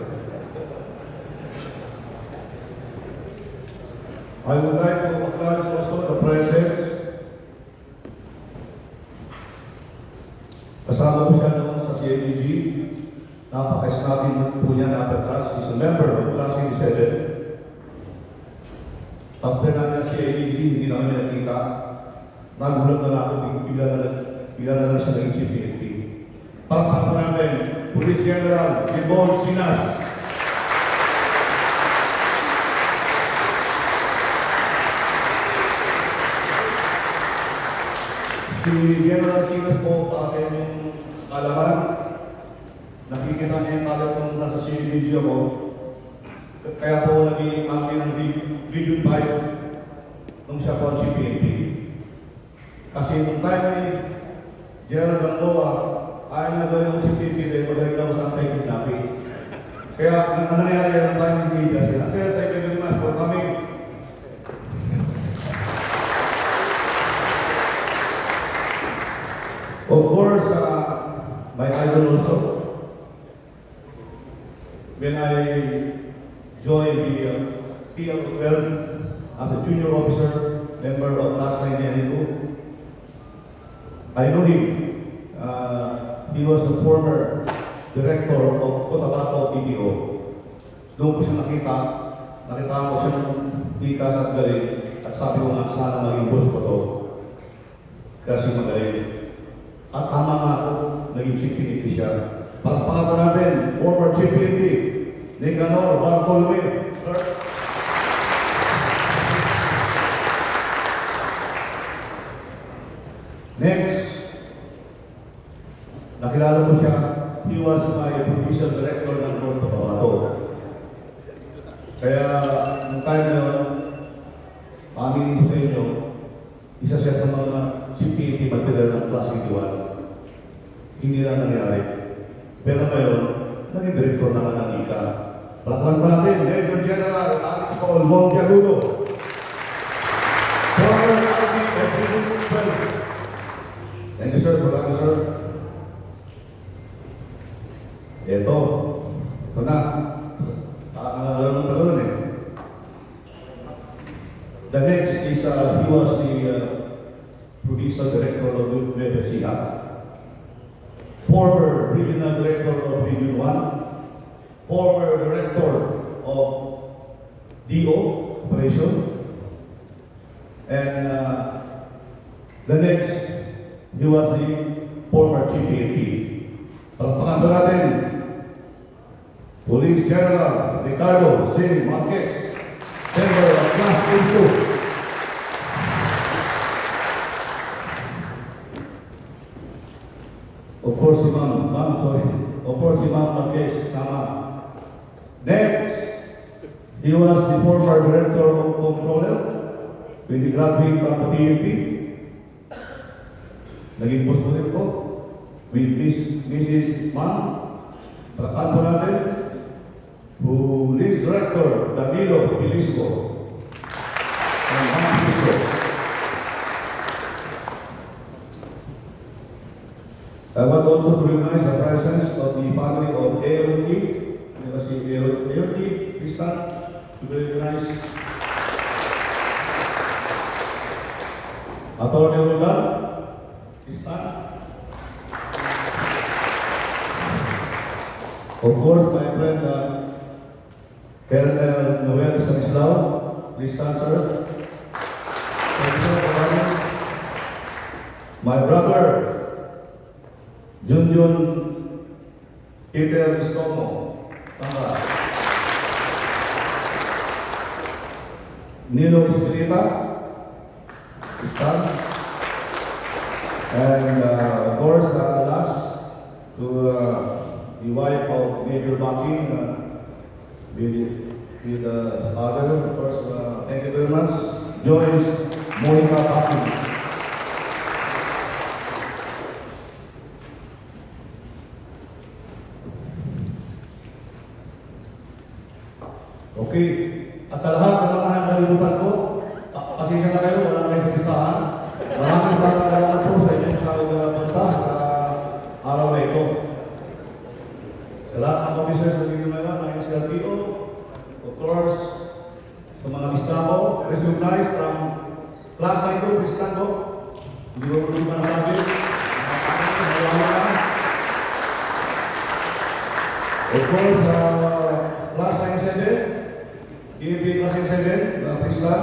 I would like to acknowledge also the presence. Kasama ko siya noon sa CNEG. Napakais natin po niya napatras. He's a member of Class 87. After na niya CNEG, hindi namin nakita. Nagulat na lang ako, bigla na lang siya naging Chief PNP. Pakpak po natin, Police General Gibon Sinas. Si General Sinas po, para sa inyong kalaman, nakikita niya yung talent nung nasa CNBG ako. Kaya po naging amin ng Region 5 nung siya po ang Chief PNP. Kasi nung time ni General Gamboa, ayaw na gawin yung Chief PNP dahil magaling daw sa anti-kidnapping. Kaya ang nangyari yan ang time ni media sila. Sir, thank you very much for coming. Of course, my idol also. When I joined the PL12 as a junior officer, member of Class 992, I know him. He was the former director of Cotabato PBO. Doon ko siya nakita ko siya ng pikas at galing at sabi ko nga sana maging boss ko to. Kasi magaling. At tama nga ako, naging Chief PNP siya. Palakpakan po natin, former Chief PNP, Nicanor Bartolome. Sir. Next, nakilala ko siya, he was my provincial director ng North Cotabato. Kaya, nung time na yun, pamingin ko sa inyo, isa siya sa mga Chief PNP material ng Class 81. Hindi na nangyari. Pero ngayon, naging director naman ng ICA. Palakpakan pa natin, Major General Alex Paul Montiagudo. Former RD of Region 12. Thank you, sir. Maraming, sir. Ito na. Nakakalaman ng tagulan eh. The next is, he was the provincial director of BBCA. Former regional director of Region 1. Former director of DO operation. And the next, he was the former Chief PNP. Palakpakan po natin, Police General Ricardo C. Marquez, member of Class 82. Of course, si Ma'am Marquez, sama. Next, he was the former director of Controller when he graduated from the PNP. Naging post ko rin ko with Mrs. Ma'am, palakpakan po natin, who is Director Danilo Pilisco. And Ma'am Pilisco. I want also to recognize the presence of the family of AOT. Let's see, AOT, please stand to be recognized. Attorney Rodan, please stand. Of course, my friend, Colonel Noel Stanislao, please stand, sir. Thank you for coming. My brother, Junjun Peter Estomo, tama. Nino Espirita, stand. And of course, last to the wife of Major Baki, with father, of course, thank you very much. Joyce Monica Baki. Okay, at sa lahat ng mga nakalimutan ko, pasensya na kayo, wala kayo sa listahan. Maraming salamat po sa inyong punta sa araw na ito. Sa lahat ng officers na ginagawa ng Ncrpo, of course, sa mga Estomo, recognized from class 9 Cristango, hindi ko rin pa nasabi, of course, class 9-7, PNP class 7, last Islam.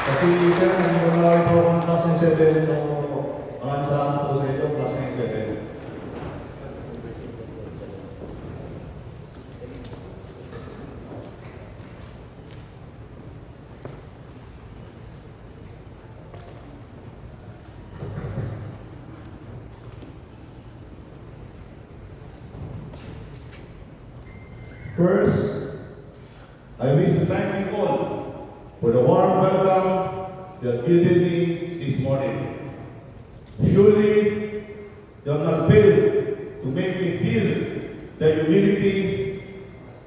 Kasi sir, hindi ko malaki po ang class 7, so maraming salamat po sa ito, class 7. First, I wish to thank you all for the warm welcome you have given me this morning. Surely, you have not failed to make me feel the humility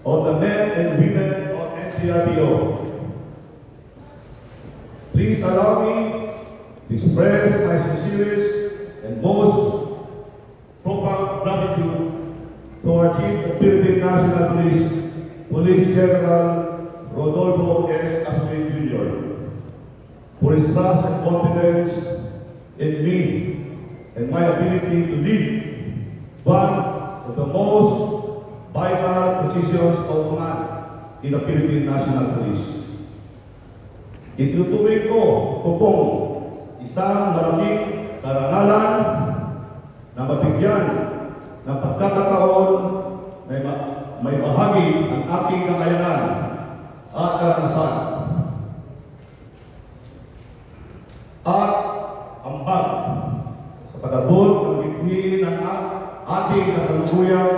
of the men and women of Ncrpo. Please allow me to express my sincerest and most profound gratitude to our Chief of Philippine National Police, Police General Rodolfo S. Aswin Jr., for his trust and confidence in me and my ability to lead one of the most vital positions of command in the Philippine National Police. Itutuloy ko pong isang malaking karangalan na mabigyan ng pagkakataon may bahagi ang aking kakayanan at karanasan at ambag sa pag-abot ng bithin ng ating kasalukuyang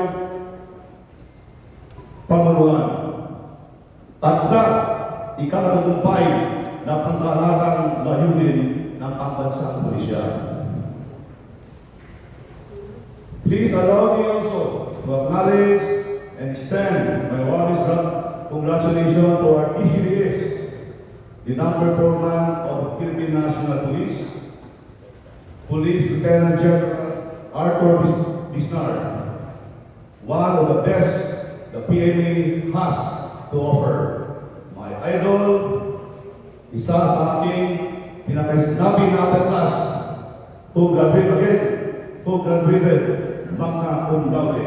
pamanuan at sa ikakatagumpay na pangkalagang layunin ng pambansang pulisya. Please allow me also to acknowledge and extend my warmest congratulations to our PCBS, the number 4 man of the Philippine National Police, Police Lieutenant General Arthur Bisnar, one of the best the PNA has to offer. My idol, isa sa aking pinakasinabi na class, who graduated magna cum laude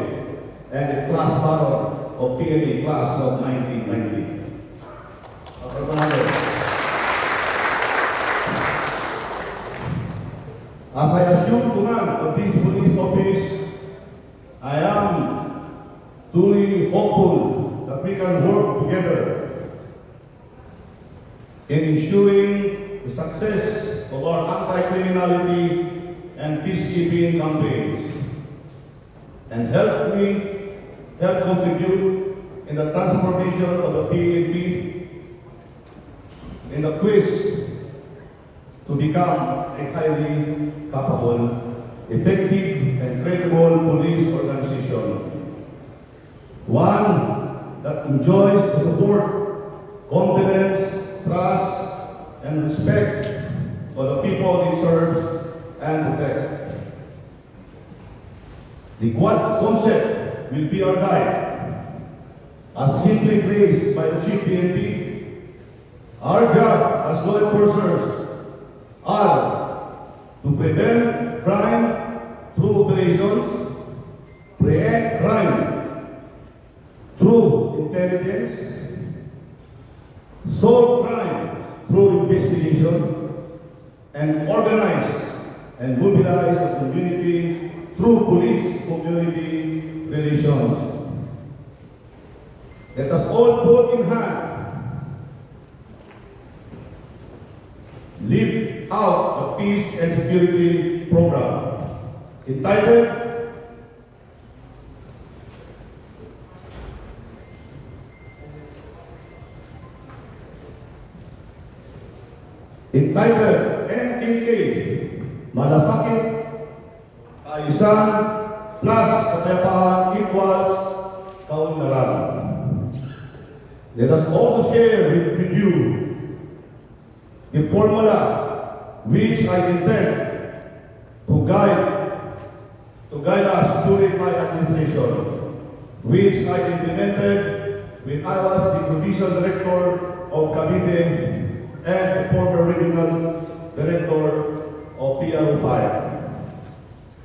and a class battle of PNA class of 1990. As I assume command of this police office, I am truly hopeful that we can work together in ensuring the success of our anti-criminality and peacekeeping campaigns, and help contribute in the transformation of the PNP in the quest to become a highly capable, effective, and credible police organization. One that enjoys the support, confidence, trust, and respect for the people it serves and protects. The concept will be our guide, as simply placed by the Chief PNP. Our job as law enforcers are to prevent crime through operations, preempt crime through intelligence, solve crime through investigation, and organize and mobilize the community through police-community relations. Let us all put in hand, live out the peace and security program entitled NKK, Malasakit, Kaayusan, plus kapayapaan equals kaunlaran. Let us also share with you the formula which I intend to guide us during my administration, which I implemented when I was the provincial director of Cavite and the former regional director of PRO5.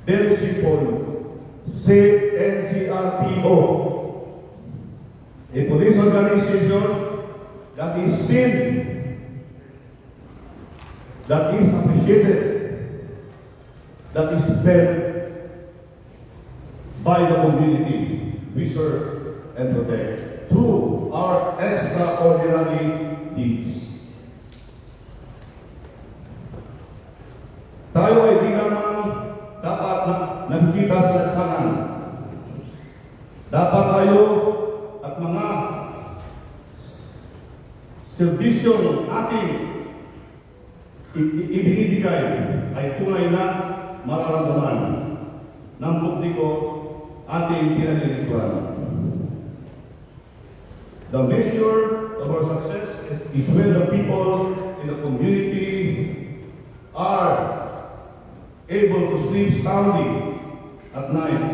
Very simple. Say Ncrpo, a police organization that is seen, that is appreciated, that is felt by the community we serve and protect through our extraordinary deeds. Tayo ay di naman dapat nakikita sa lansangan. Dapat tayo at mga serbisyo ng ating ibinibigay ay tunay na mararamdaman ng publiko ating pinalilikuan. The measure of our success is when the people in the community are able to sleep soundly at night.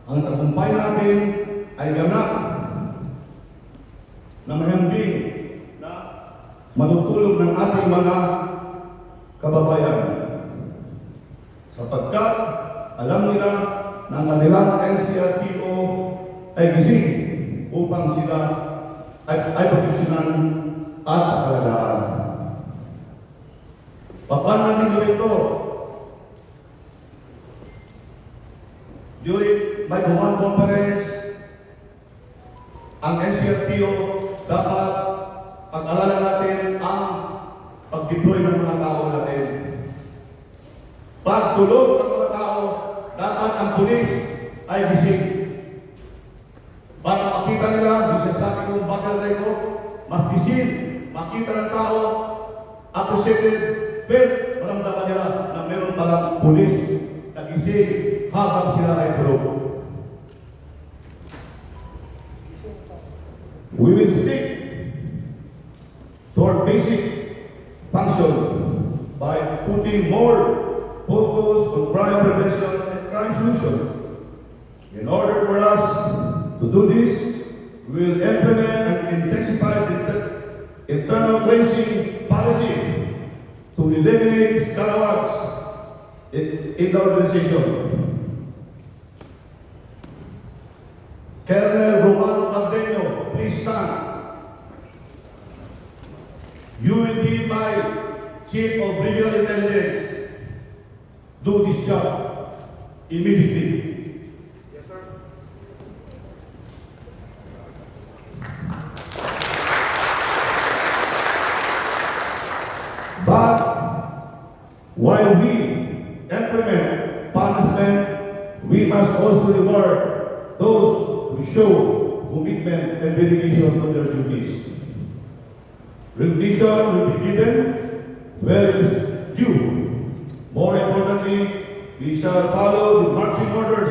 Ang tagumpay natin ay ganap na mahambing na matutulog ng ating mga kababayan. Sapagkat alam nila na ang kanilang Ncrpo ay gising upang sila ay proteksyonan at pagkalagaan. Paano natin gawin ito? During my command conference, ang Ncrpo dapat pag-alalan natin ang pag-deploy ng mga tao natin. Pagtulog ng mga tao, dapat ang pulis ay gising. Para makita nila, yung sasabi kong battle ko, mas gising, makita ng tao, appreciated, felt, maramdaman nila na meron palang pulis na gising habang sila ay tulog. We will stick to our basic function by putting more focus on crime prevention and crime solution. In order for us to do this, we will implement and intensify the internal cleansing policy to eliminate scalawags in the organization. Colonel Romano Cardenio, please stand. You will be my Chief of Regional Intelligence. Do this job immediately. Yes, sir. But while we implement punishment, we must also reward those who show commitment and dedication to their duties. Recognition will be given where it is due. More importantly, we shall follow the marching orders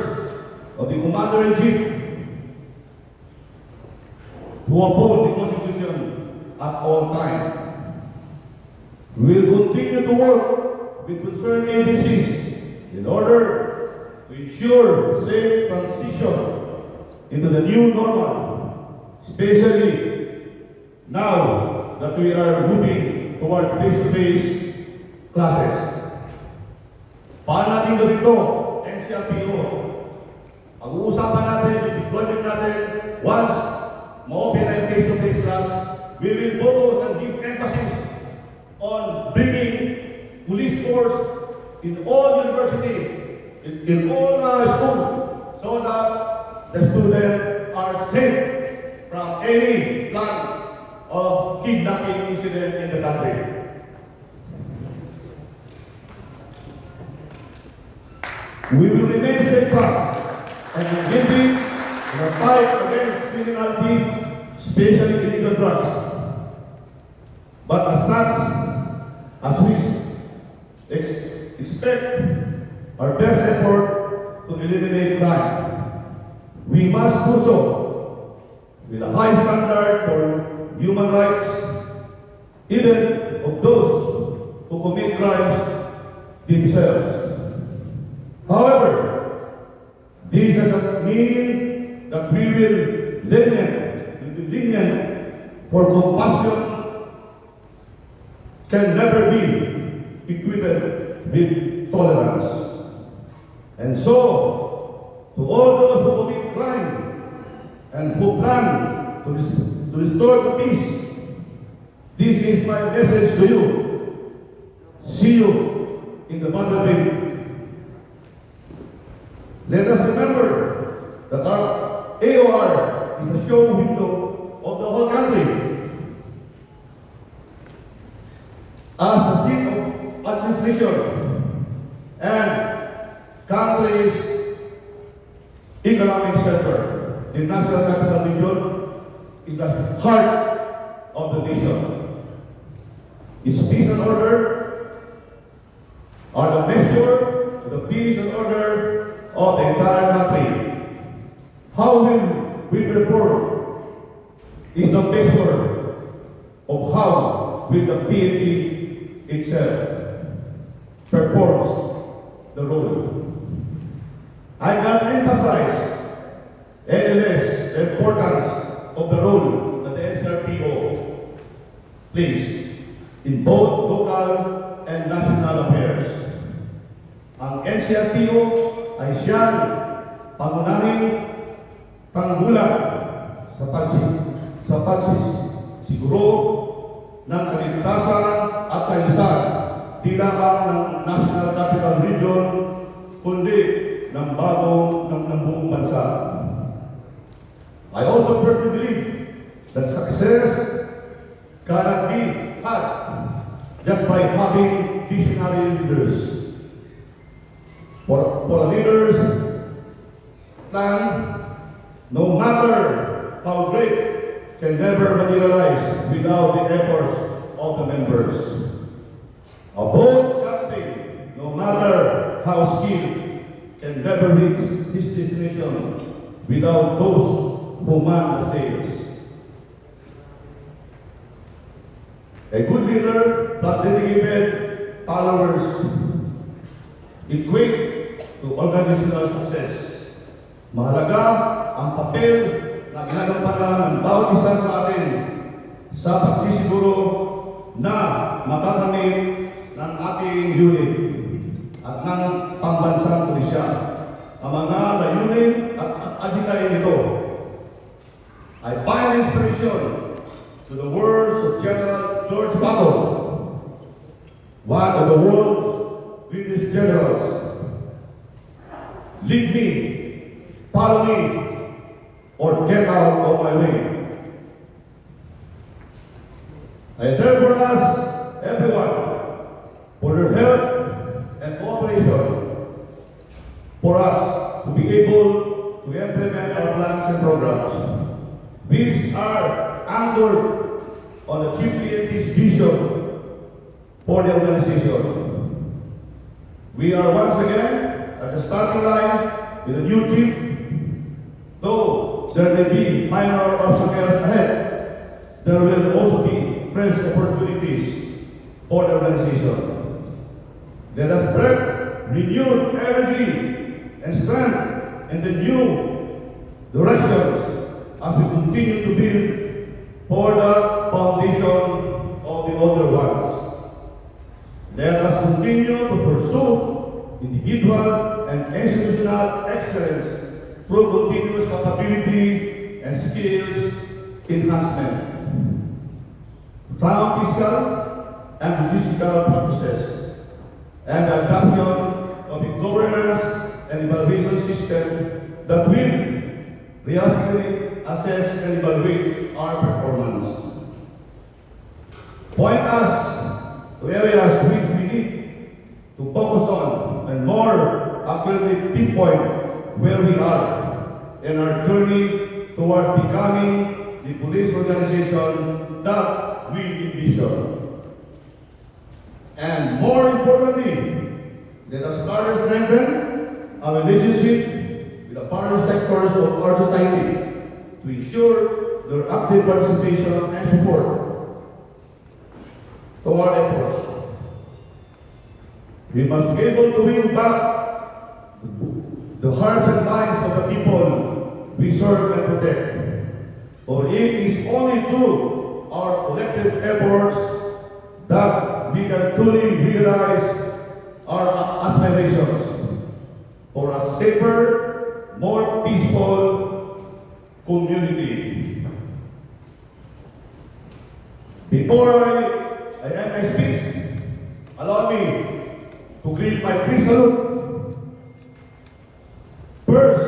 of the Commander-in-Chief to uphold the Constitution at all times. We will continue to work with concerned agencies in order to ensure safe transition into the new normal, especially now that we are moving towards face-to-face classes. Paano natin gawin ito? Ncrpo. Pag-uusapan natin yung deployment natin once ma-open ang face-to-face class, we will focus and give emphasis on bringing police force in all universities, in all schools, so that the students are safe from any plan of kidnapping incident in the country. We will remain steadfast and engaging in the fight against criminality, especially illegal drugs. But as such, as we expect our best effort to eliminate crime, we must do so with a high standard for human rights, even of those who commit crimes themselves. However, this does not mean that we will be lenient, for compassion can never be equated with tolerance. And so, to all those who commit crime and who plan to restore the peace, this is my message to you. See you in the battlefield. Let us remember that our AOR is a show window of the whole country. As the seat of administration and country's economic center, the National Capital Region is the heart of the nation. Its peace and order are the measure of the peace and order of the entire country. How will we perform is the measure of how will the PNP itself performs the role. I can emphasize any less the importance of the role that the Ncrpo plays in both local and national affairs. Ang Ncrpo ay siyang pangunahing tanggulan sa pagsisiguro ng kaligtasan at kaayusan di lamang ng National Capital Region kundi ng buong bansa. I also firmly believe that success cannot be had just by having visionary leaders. For a leader's plan, no matter how great, can never materialize without the efforts of the members. A bold captain, no matter how skilled, can never reach his destination without those who man the sails. A good leader plus dedicated followers equate to organizational success. Mahalaga ang papel na ginagampanan ng bawat isa sa atin sa pagsisiguro na matatamit ng ating unit at ng pambansang pulisya ang mga layunin at adhikain nito. I find inspiration to the words of General George Patton, one of the world's greatest generals. Lead me, follow me, or get out of my way. I therefore ask everyone for their help and cooperation for us to be able to implement our plans and programs, which are anchored on the Chief PNP's vision for the organization. We are once again at the starting line with a new chief, though there may be minor obstacles ahead, there will also be fresh opportunities for the organization. Let us bring renewed energy and strength in the new directions as we continue to build for the foundation of the older ones. Let us continue to pursue individual and institutional excellence through continuous capability and skills enhancements, sound fiscal and logistical practices, and the adoption of a governance and evaluation system that will realistically assess and evaluate our performance. Point us to areas which we need to focus on and more accurately pinpoint where we are in our journey towards becoming the police organization that we envision. And more importantly, let us further strengthen our relationship with the various sectors of our society to ensure their active participation and support to our efforts. We must be able to win back the hearts and minds of the people we serve and protect. For it is only through our collective efforts that we can truly realize our aspirations for a safer, more peaceful community. Before I end my speech, allow me to greet my three salute. First,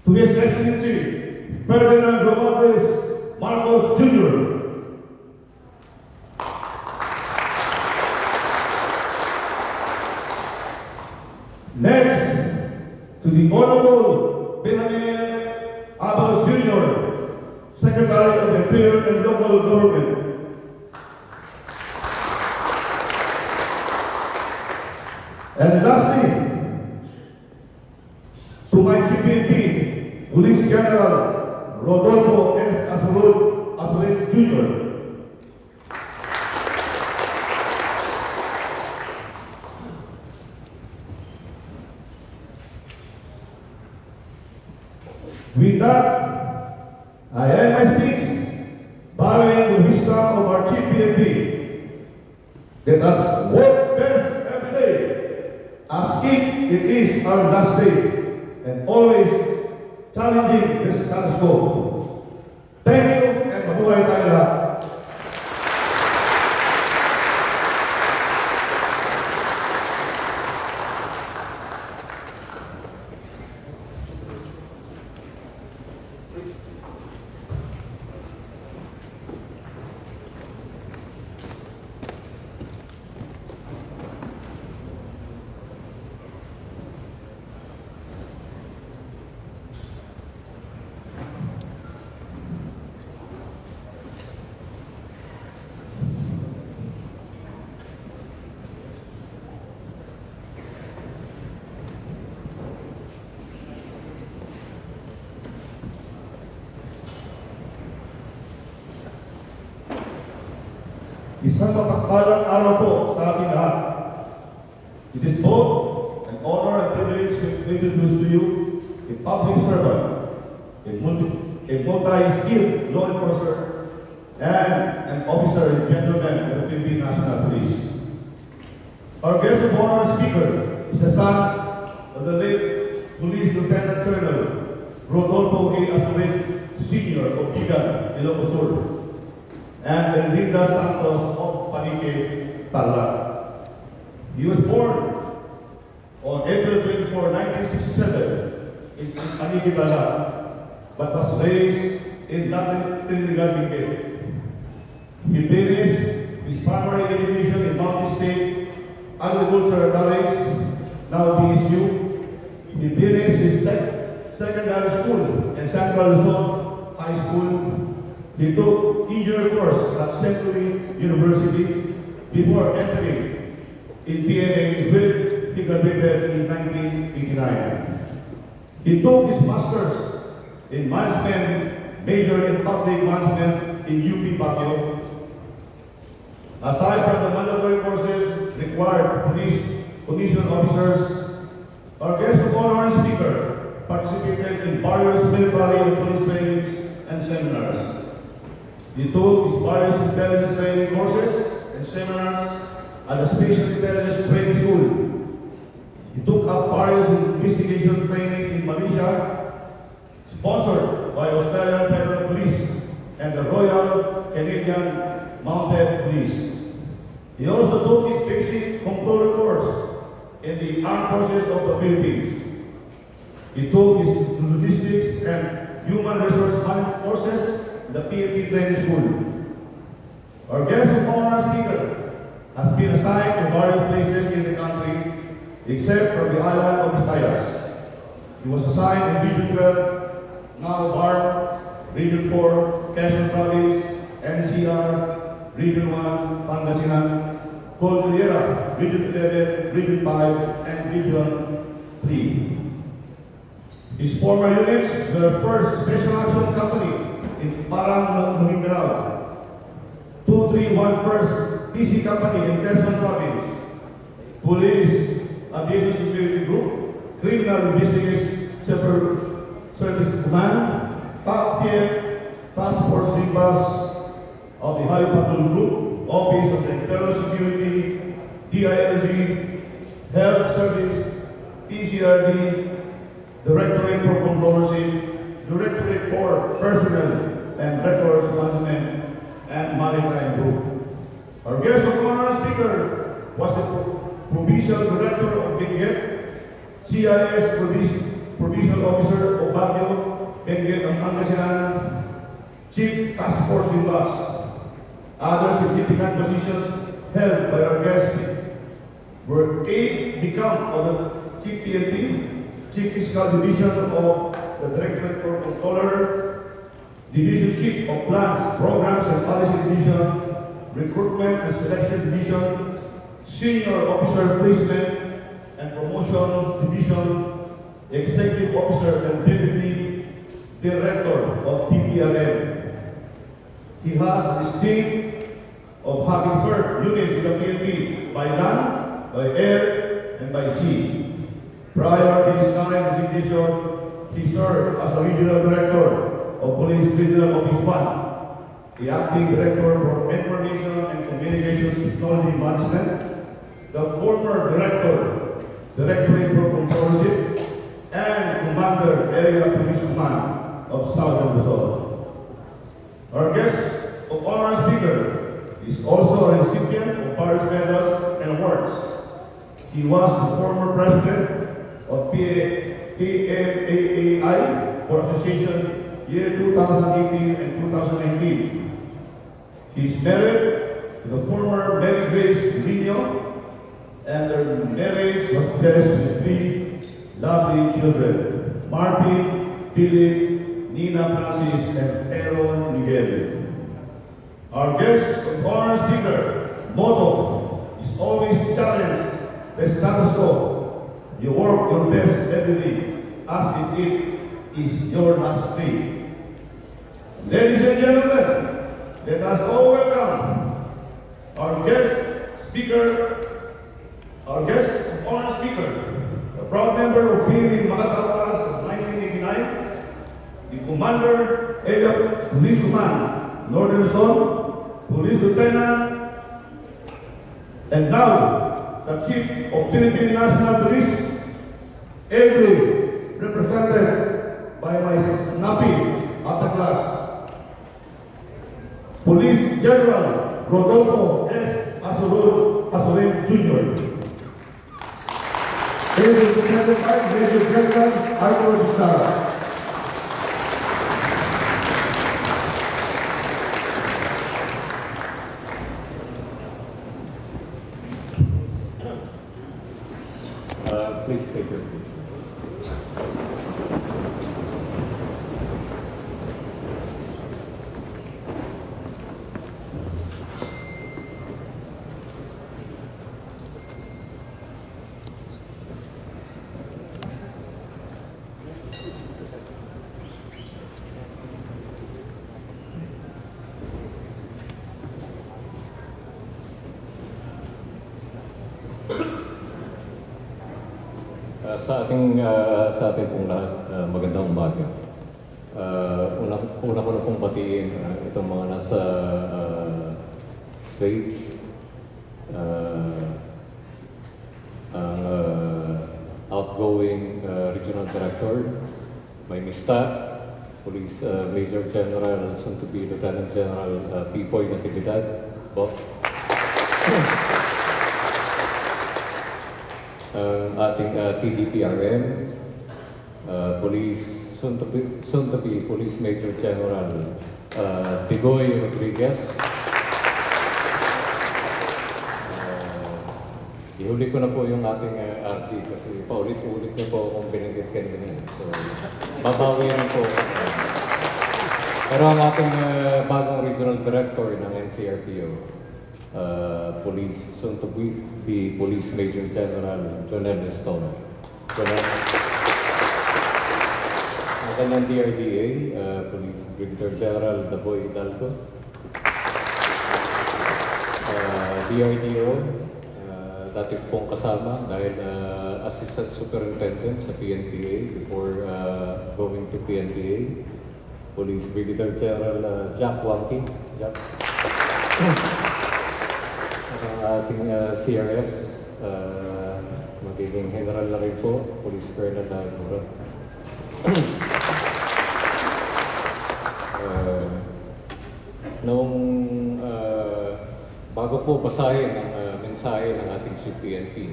to His Excellency, Ferdinand Romualdez Marcos Jr., next, to the Honorable Benjamin Abalos Jr., Secretary of the Interior and Local Government. And lastly, to my GPP, Police General Rodolfo S. Azulin Jr., with that, I end my speech borrowing the wisdom of our Chief PNP. Let us work best every day as if it is our last day and always challenging the status quo. Thank you and mabuhay tayo lahat. Isang mapagpalang araw po sa ating lahat. It is both an honor and privilege to introduce to you a public servant, a multi-skilled law enforcer, and an officer and gentleman of the Philippine National Police. Our guest of honor speaker is the son of the late Police Lieutenant Colonel Rodolfo A. Azulin Sr. of Pbgen, Ilocos Sur, and Linda Santos of Panique, Tarlac. He was born on April 24, 1967 in Panique, Tarlac, but was raised in Trinidad. He finished his primary education in Mountain State Agricultural College, now BSU. He finished his secondary school in Central Luzon High School. He took engineering course at Century University before entering in PNA, where he graduated in 1989. He took his master's in management, major in public management in UP Baguio. Aside from the mandatory courses required for police commission officers, our guest of honor and speaker participated in various military and police trainings and seminars. He took his various intelligence training courses and seminars at the Special Intelligence Training School. He took up various investigation training in Malaysia, sponsored by Australian Federal Police and the Royal Canadian Mounted Police. He also took his basic controller course in the Armed Forces of the Philippines. He took his logistics and human resource management courses in the PNP Training School. Our guest of honor speaker has been assigned to various places in the country except for the island of Visayas. He was assigned in Region 12, now BAR, Region 4, Quezon Province, NCR, Region 1, Pangasinan, Cordillera, Region 11, Region 5, and Region 3. His former units were 1st Special Action Company in Parang, Mindanao, 231 1st PC Company in Quezon Province, Police Aviation Security Group, Criminal Investigation Service Command, Top Tier Task Force Ribas of the High Patrol Group, Office of the Internal Security, DILG, Health Service, PCRD, Directorate for Controllership, Directorate for Personnel and Records Management, and Maritime Group. Our guest of honor speaker was the Provincial Director of Pbgen, CIS Provincial Officer of Baguio, Pbgen of Pangasinan, Chief Task Force Ribas. Other significant positions held by our guest were aide de camp of the Chief PNP, Chief Fiscal Division of the Directorate for Controller, Division Chief of Plans, Programs and Policy Division, Recruitment and Selection Division, Senior Officer Placement and Promotion Division, Executive Officer and Deputy Director of PBRM. He has a distinct of having served units in the PNP by land, by air, and by sea. Prior to his current designation, he served as a Regional Director of Police Regional Office 1, the Acting Director for Information and Communications Technology Management, the former Director, Directorate for Controllership, and Commander Area Police Command of Southern Luzon. Our guest of honor speaker is also a recipient of various medals and awards. He was the former president of PMAAI for Association year 2018 and 2019. He is married to the former Mary Grace Nino, and their marriage was blessed with 3 lovely children, Martin, Philip, Nina Francis, and Aaron Miguel. Our guest of honor speaker motto is always challenge the status quo. You work your best every day, as if it is your last day. Ladies and gentlemen, let us all welcome our guest of honor speaker, the proud member of PNP Makatawas of 1989, the Commander Area Police Command, Northern Luzon, Police Lieutenant, and now the Chief of Philippine National Police, ably represented by my snappy upper class, Police General Rodolfo S. Azurin Jr. Ably represented by Major General Arthur Vistara. Please take your seat. Sa ating pong lahat, magandang umaga. Una ko na pong batiin itong mga nasa stage. Ang outgoing Regional Director, may Mista, Police Major General, soon to be Lieutenant General Pipoy Natividad, Bok. Ang ating TDPRM, Police, soon to be Police Major General Tigoy Rodriguez. Ihuli ko na po yung ating RT kasi paulit-ulit na po akong binanggit kanina. So, babawi na po. Pero ang ating bagong Regional Director ng Ncrpo, Police, soon to be Police Major General Jonnel Estomo. Ang kanyang DRDA, Police Brigadier General Daboy Hidalgo. DRDO, dati pong kasama dahil Assistant Superintendent sa PNPA before going to PNPA. Police Brigadier General Jack Wangki. Jack. Ang ating CRS, magiging General na rin po, Police Colonel Mura. Bago po basahin ang mensahe ng ating Chief PNP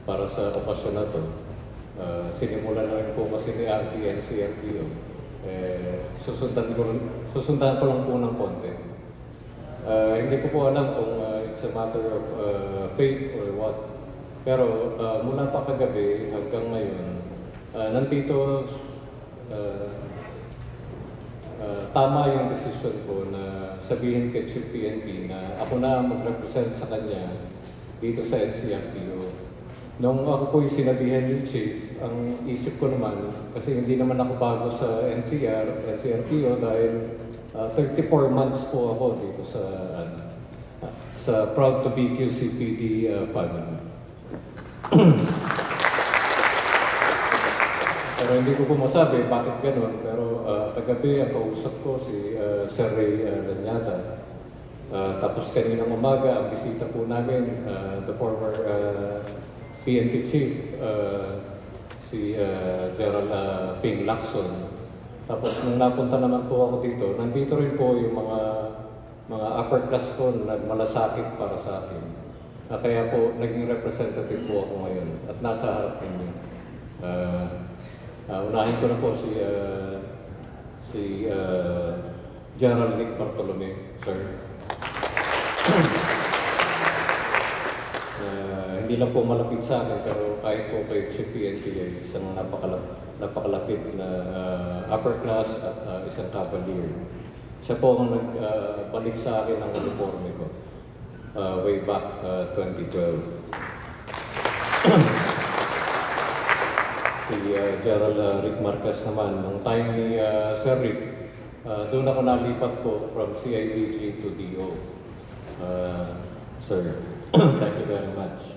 para sa okasyon na ito, sinimulan na rin po kasi ni Ncrpo. Susundan ko lang po ng konti. Hindi ko po alam kung it's a matter of faith or what. Pero mula pa kagabi hanggang ngayon, nandito tama yung decision ko na sabihin kay Chief PNP na ako na mag-represent sa kanya dito sa Ncrpo. Nung ako po yung sinabihan yung Chief, ang isip ko naman, kasi hindi naman ako bago sa Ncrpo dahil 34 months po ako dito sa proud to be QCPD family. Pero hindi ko po masabi bakit ganun, pero kagabi ang kausap ko si Sir Ray Lanyata. Tapos kaninang umaga, ang bisita po namin, the former PNP Chief, si Gerald Ping Lacson. Tapos nung napunta naman po ako dito, nandito rin po yung mga upper class ko na nagmalasakit para sa akin. Kaya po, naging representative po ako ngayon at nasa harap ninyo. Unahin ko na po si General Nick Bartolome, sir. Hindi lang po malapit sa akin, pero kahit po kay Chief PNP ay isang napakalapit na upper class at isang cavalier. Siya po ang nagbalik sa akin ng uniforme ko way back 2012. Si Gerald Rick Marquez naman, nung time ni Sir Rick, doon ako nalipat po from CIDG to DO. Sir, thank you very much.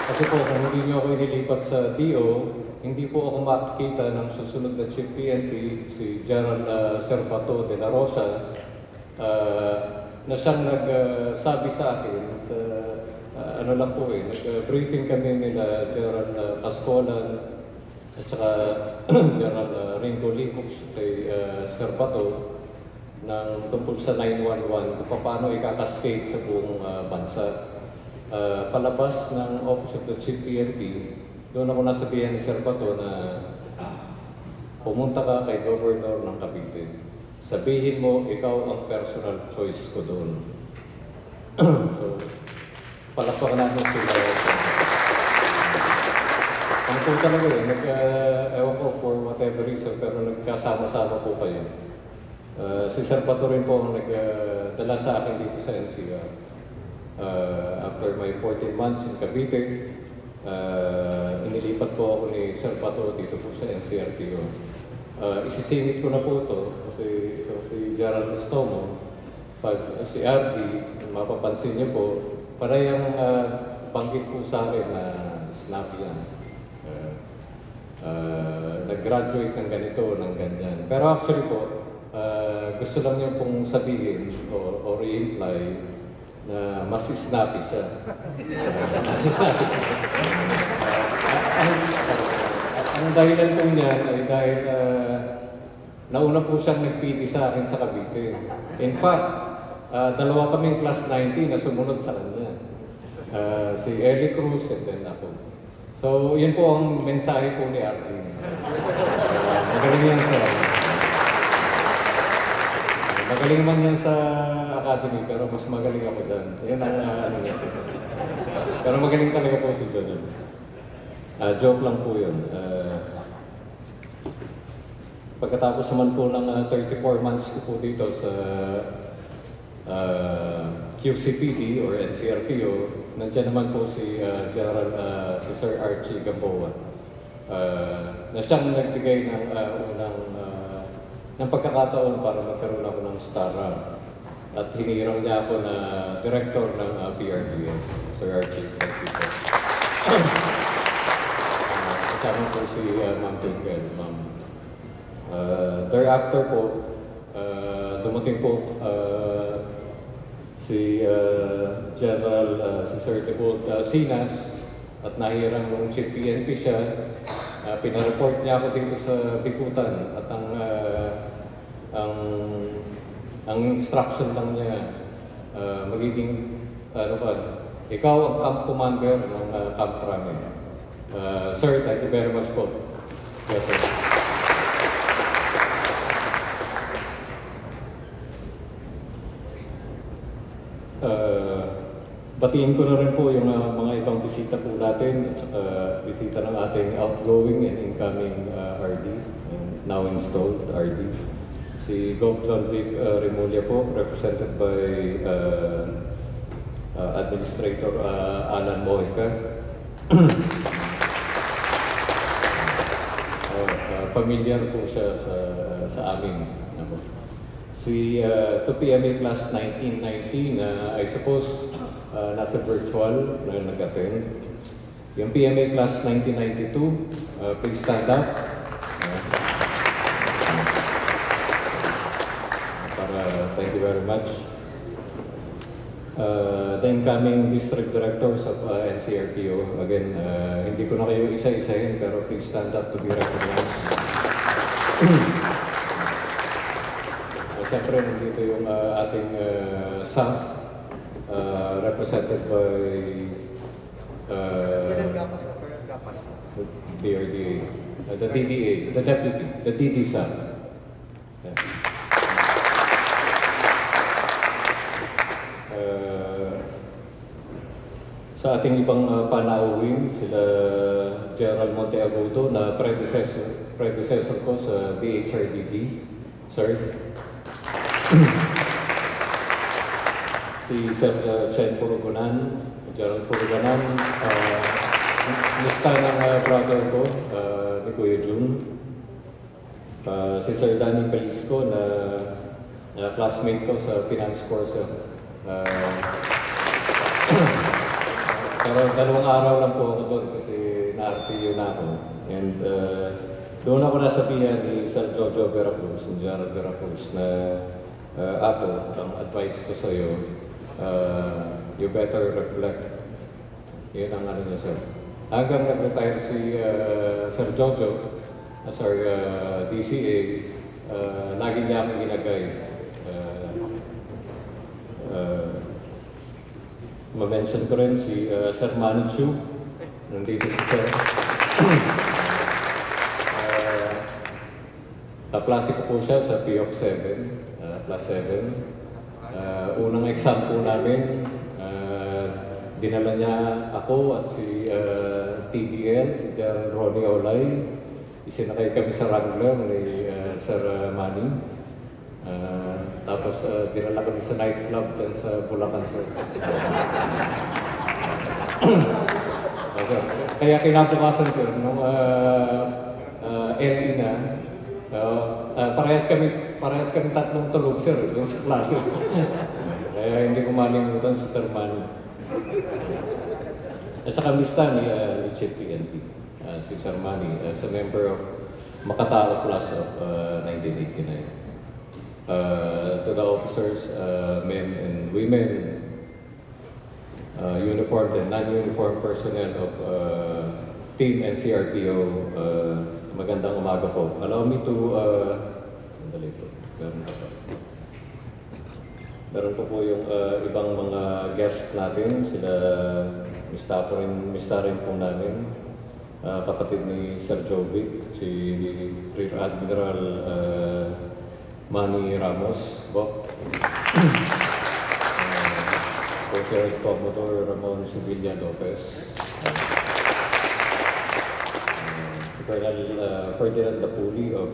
Kasi po, kung hindi niyo ako inilipat sa DO, hindi po ako makikita ng susunod na Chief PNP, si Gerald Serpato de la Rosa, na siyang nagsabi sa akin sa ano lang po nag-briefing kami nila Gerald Cascolan at saka Gerald Ringo Licox kay Serpato ng tungkol sa 911 kung paano ikakaskate sa buong bansa. Palabas ng Office of the Chief PNP, doon ako nasabihan ni Serpato na pumunta ka kay Governor ng Cavite. Sabihin mo, ikaw ang personal choice ko doon. So, palakpakan natin sila. Ano po talaga ewan ko for whatever reason, pero nagkasama-sama po kayo. Si Serpato rin po ang nagdala sa akin dito sa NCR. After my 14 months in Cavite, inilipat po ako ni Serpato dito po sa Ncrpo. Isisingit ko na po ito kasi si Gerald Estomo, pag si RD, mapapansin niyo po, parehang banggit po sa akin na snappy yan. Nag-graduate ng ganito, ng ganyan. Pero actually po, gusto lang niyo pong sabihin o i-imply na mas snappy siya. Mas snappy siya. Ang dahilan po niya ay dahil nauna po siyang nag-PD sa akin sa Cavite. In fact, dalawa kaming class 90 na sumunod sa kanya. Si Eli Cruz and then ako. So, yun po ang mensahe po ni Artie. Magaling yan sa... Magaling man yan sa academy, pero mas magaling ako dyan. Yan ang ano niya. Pero magaling talaga po si Jonnel. Joke lang po yun. Pagkatapos naman po ng 34 months ko po dito sa QCPD or Ncrpo, nandiyan naman po si si Sir Archie Gamboa na siyang nagbigay ng ng pagkakataon para magkaroon ako ng STARA at hinirang niya ako na director ng PRGS. Sir Archie, thank you po. Kasama po si Ma'am Pbgen, Ma'am. Thereafter po, dumating po si General si Sir Debold Sinas at nahirang nung Chief PNP siya. Pinareport niya ako dito sa Bikutan at ang instruction lang niya magiging ano ba, ikaw ang camp commander ng camp namin. Sir, thank you very much po. Yes, sir. Batiin ko na rin po yung mga ibang bisita po natin at saka bisita ng ating outgoing and incoming RD, and now installed RD. Si Gov. John Vic Remulla po, represented by Administrator Alan Mojica. Familiar po siya sa amin. Si 2PMA Class 1990 na I suppose nasa virtual na nag-attend. Yung PMA Class 1992, please stand up. Thank you very much. The incoming district directors of Ncrpo, again, hindi ko na kayo isa-isahin, pero please stand up to be recognized. Siyempre, nandito yung ating SAP, represented by DRDA, the DDA, the deputy, the DD SAP. Sa ating ibang panauwing, sila General Monteagudo na predecessor ko sa DHRDD, sir. Si Sir Chen Purugunan, General Purugunan, nista ng brother ko, ni Kuya Jun. Si Sir Danny Pelisco na classmate ko sa finance course. Pero 2 araw lang po ako doon kasi na-RTO na ako. And doon ako nasabihan ni Sir Jojo Veracruz, ni General Veracruz, na ako, ang advice ko sa iyo, you better reflect. Yun ang ano niya, sir. Hanggang nag-retire si Sir Jojo, as our DCA, lagi niya akong ginagay. Ma-mention ko rin si Sir Manu Chu, nandito si Sir. Kaklase ko po siya sa POC 7, class 7. Unang exam po namin, dinala niya ako at si TDL, si General Ronnie Olay. Isinakay kami sa Wrangler ni Sir Manny. Tapos dinala kami sa nightclub dyan sa Bulacan, sir. Kaya kinabukasan, sir, nung LE na, parehas kami 3 tulog, sir, yung sa klase. Kaya hindi ko malimutan si Sir Manny. At saka mista ni Chief PNP, si Sir Manny, as a member of Makatao Class of 1989. To the officers, men and women, uniformed and non-uniformed personnel of Team Ncrpo, magandang umaga po. Allow me to, sandali po, meron po yung ibang mga guests natin, sila mista rin po namin, kapatid ni Sir Jovic, si Rear Admiral Manny Ramos, Bok. Sir Commodore Ramon Sevilla Lopez. Colonel Ferdinand Lapuli of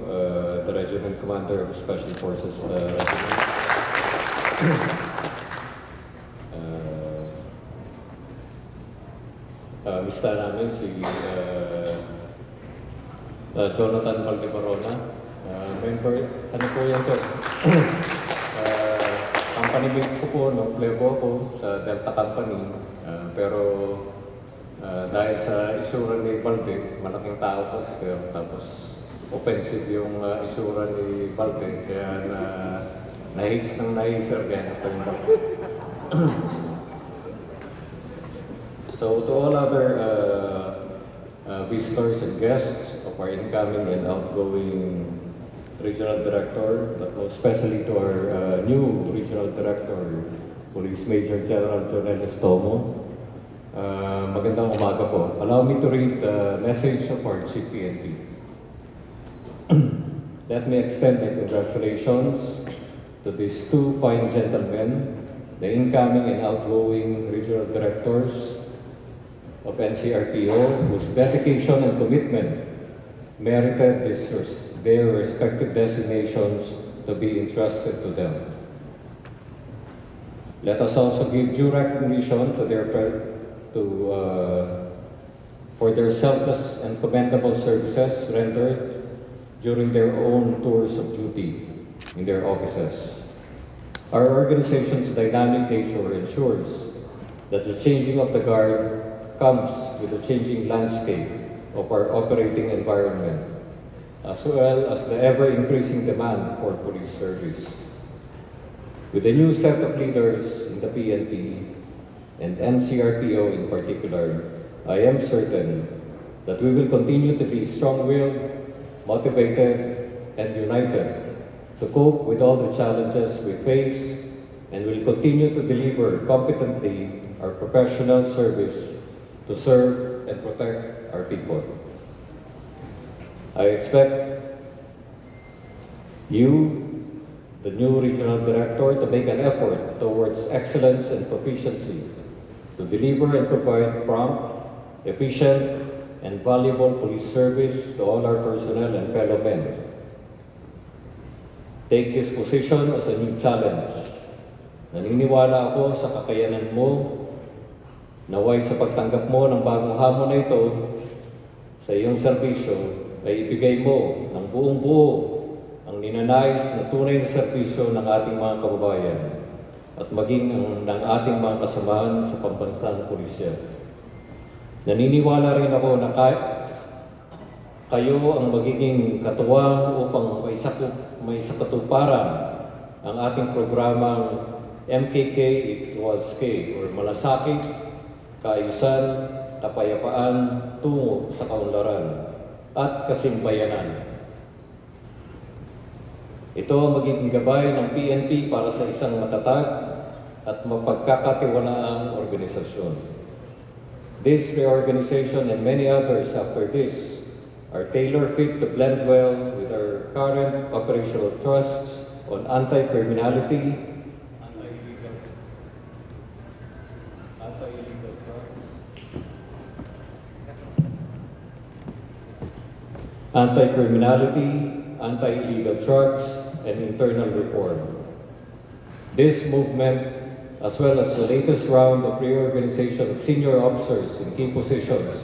the Regiment Commander of Special Forces Regiment. Mista namin si Jonathan Valdebarona, member, ano po yan to? Company mate ko po, plebo ko sa Delta Company, pero dahil sa isura ni Balde, malaking tao ko, tapos offensive yung isura ni Balde, kaya nahis sir, kaya natalimbak. So to all other visitors and guests of our incoming and outgoing Regional Director, but most especially to our new Regional Director, Police Major General Jonnel Estomo, magandang umaga po. Allow me to read the message of our Chief PNP. Let me extend my congratulations to these two fine gentlemen, the incoming and outgoing Regional Directors of Ncrpo, whose dedication and commitment merited their respective designations to be entrusted to them. Let us also give due recognition for their selfless and commendable services rendered during their own tours of duty in their offices. Our organization's dynamic nature ensures that the changing of the guard comes with the changing landscape of our operating environment, as well as the ever-increasing demand for police service. With the new set of leaders in the PNP and Ncrpo in particular, I am certain that we will continue to be strong-willed, motivated, and united to cope with all the challenges we face, and will continue to deliver competently our professional service to serve and protect our people. I expect you, the new Regional Director, to make an effort towards excellence and proficiency, to deliver and provide prompt, efficient, and valuable police service to all our personnel and fellow men. Take this position as a new challenge. Naniniwala ako sa kakayanan mo, naway sa pagtanggap mo ng bagong hamon na ito, sa iyong serbisyo, ay ibigay mo ng buong buo ang ninanais na tunay na serbisyo ng ating mga kababayan at maging ng ating mga kasamahan sa pambansang pulisya. Naniniwala rin ako na kayo ang magiging katuwang upang may sakatuparan ang ating programang MKK equals K, or malasakit, kaayusan, kapayapaan tungo sa kaunlaran at kasimbayanan. Ito ang magiging gabay ng PNP para sa isang matatag at mapagkakatiwalaang organisasyon. This reorganization and many others after this are tailor-fit to blend well with our current operational thrusts on anti-criminality, anti-illegal drugs, and internal reform. This movement, as well as the latest round of reorganization of senior officers in key positions,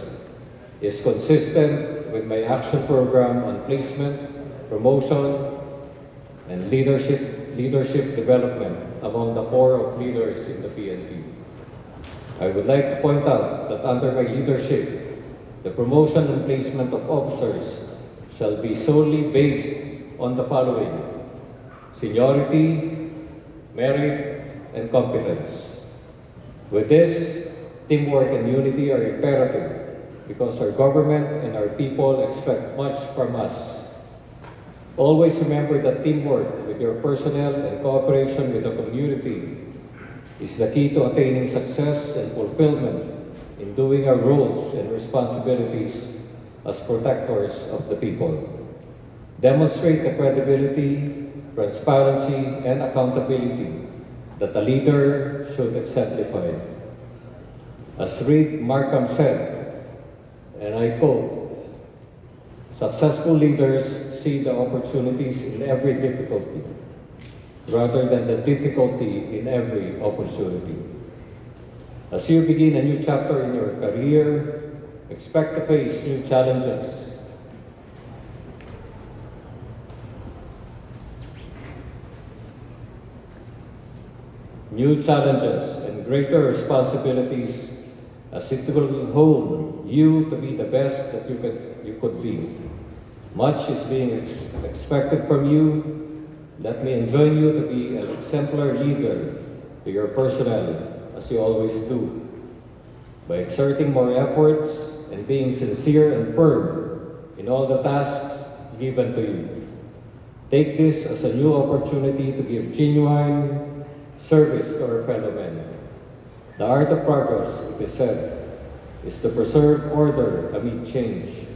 is consistent with my action program on placement, promotion, and leadership development among the core of leaders in the PNP. I would like to point out that under my leadership, the promotion and placement of officers shall be solely based on the following: seniority, merit, and competence. With this, teamwork and unity are imperative because our government and our people expect much from us. Always remember that teamwork with your personnel and cooperation with the community is the key to attaining success and fulfillment in doing our roles and responsibilities as protectors of the people. Demonstrate the credibility, transparency, and accountability that a leader should exemplify. As Reed Markham said, and I quote, "Successful leaders see the opportunities in every difficulty, rather than the difficulty in every opportunity." As you begin a new chapter in your career, expect to face new challenges. And greater responsibilities, as it will hone you to be the best that you could be. Much is being expected from you. Let me enjoin you to be an exemplar leader to your personnel, as you always do, by exerting more efforts and being sincere and firm in all the tasks given to you. Take this as a new opportunity to give genuine service to our fellow men. The art of progress, it is said, is to preserve order amid change,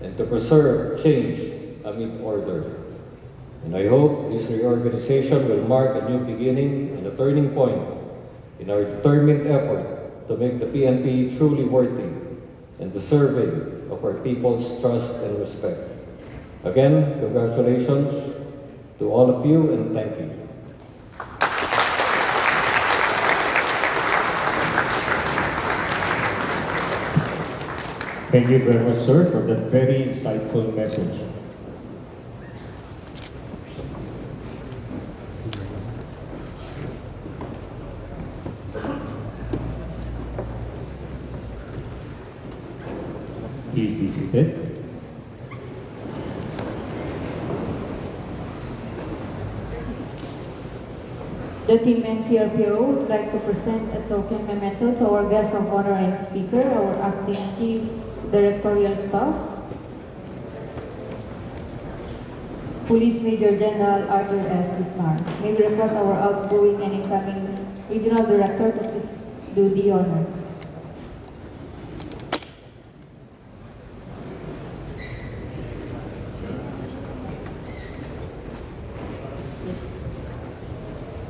and to preserve change amid order. And I hope this reorganization will mark a new beginning and a turning point in our determined effort to make the PNP truly worthy and deserving of our people's trust and respect. Again, congratulations to all of you, and thank you. Thank you very much, sir, for that very insightful message. Please be seated. The team Ncrpo would like to present a token memento to our guest of honor and speaker, our acting chief directorial staff, Police Major General Arthur S. Bismarck. May we request our outgoing and incoming regional director to please do the honor.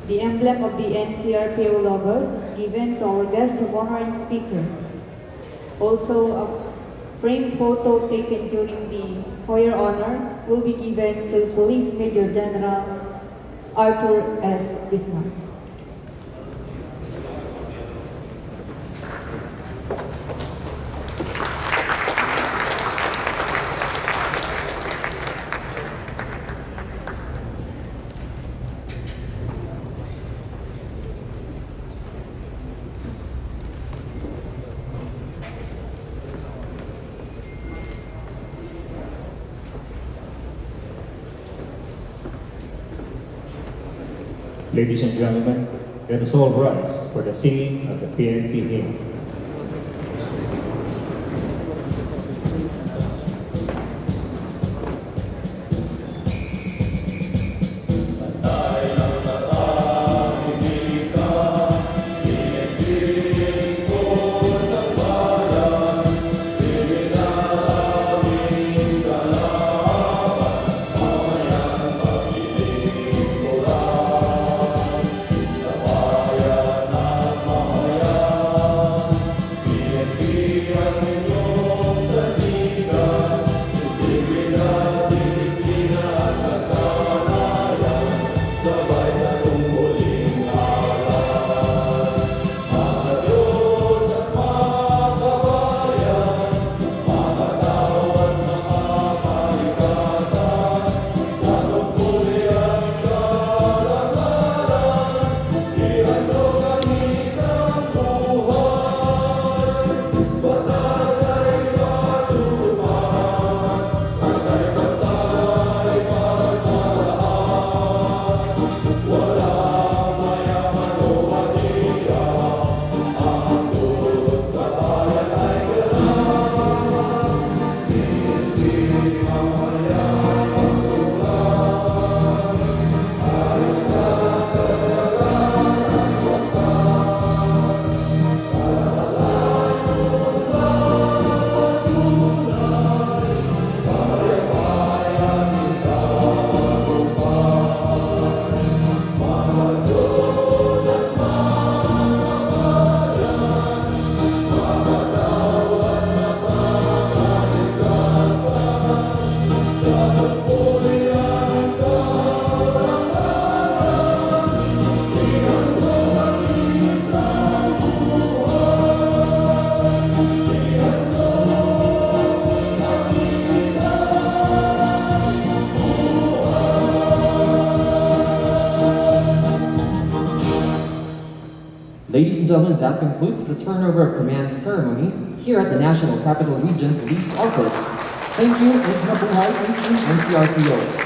The emblem of the Ncrpo logos is given to our guest of honor and speaker. Also, a framed photo taken during the Foyer Honor will be given to Police Major General Arthur S. Bismarck. Ladies and gentlemen, let us all rise for the singing of the PNP hymn. and gentlemen, that concludes the turnover of command ceremony here at the National Capital Region Police Office. Thank you, and mabuhay ang Team Ncrpo.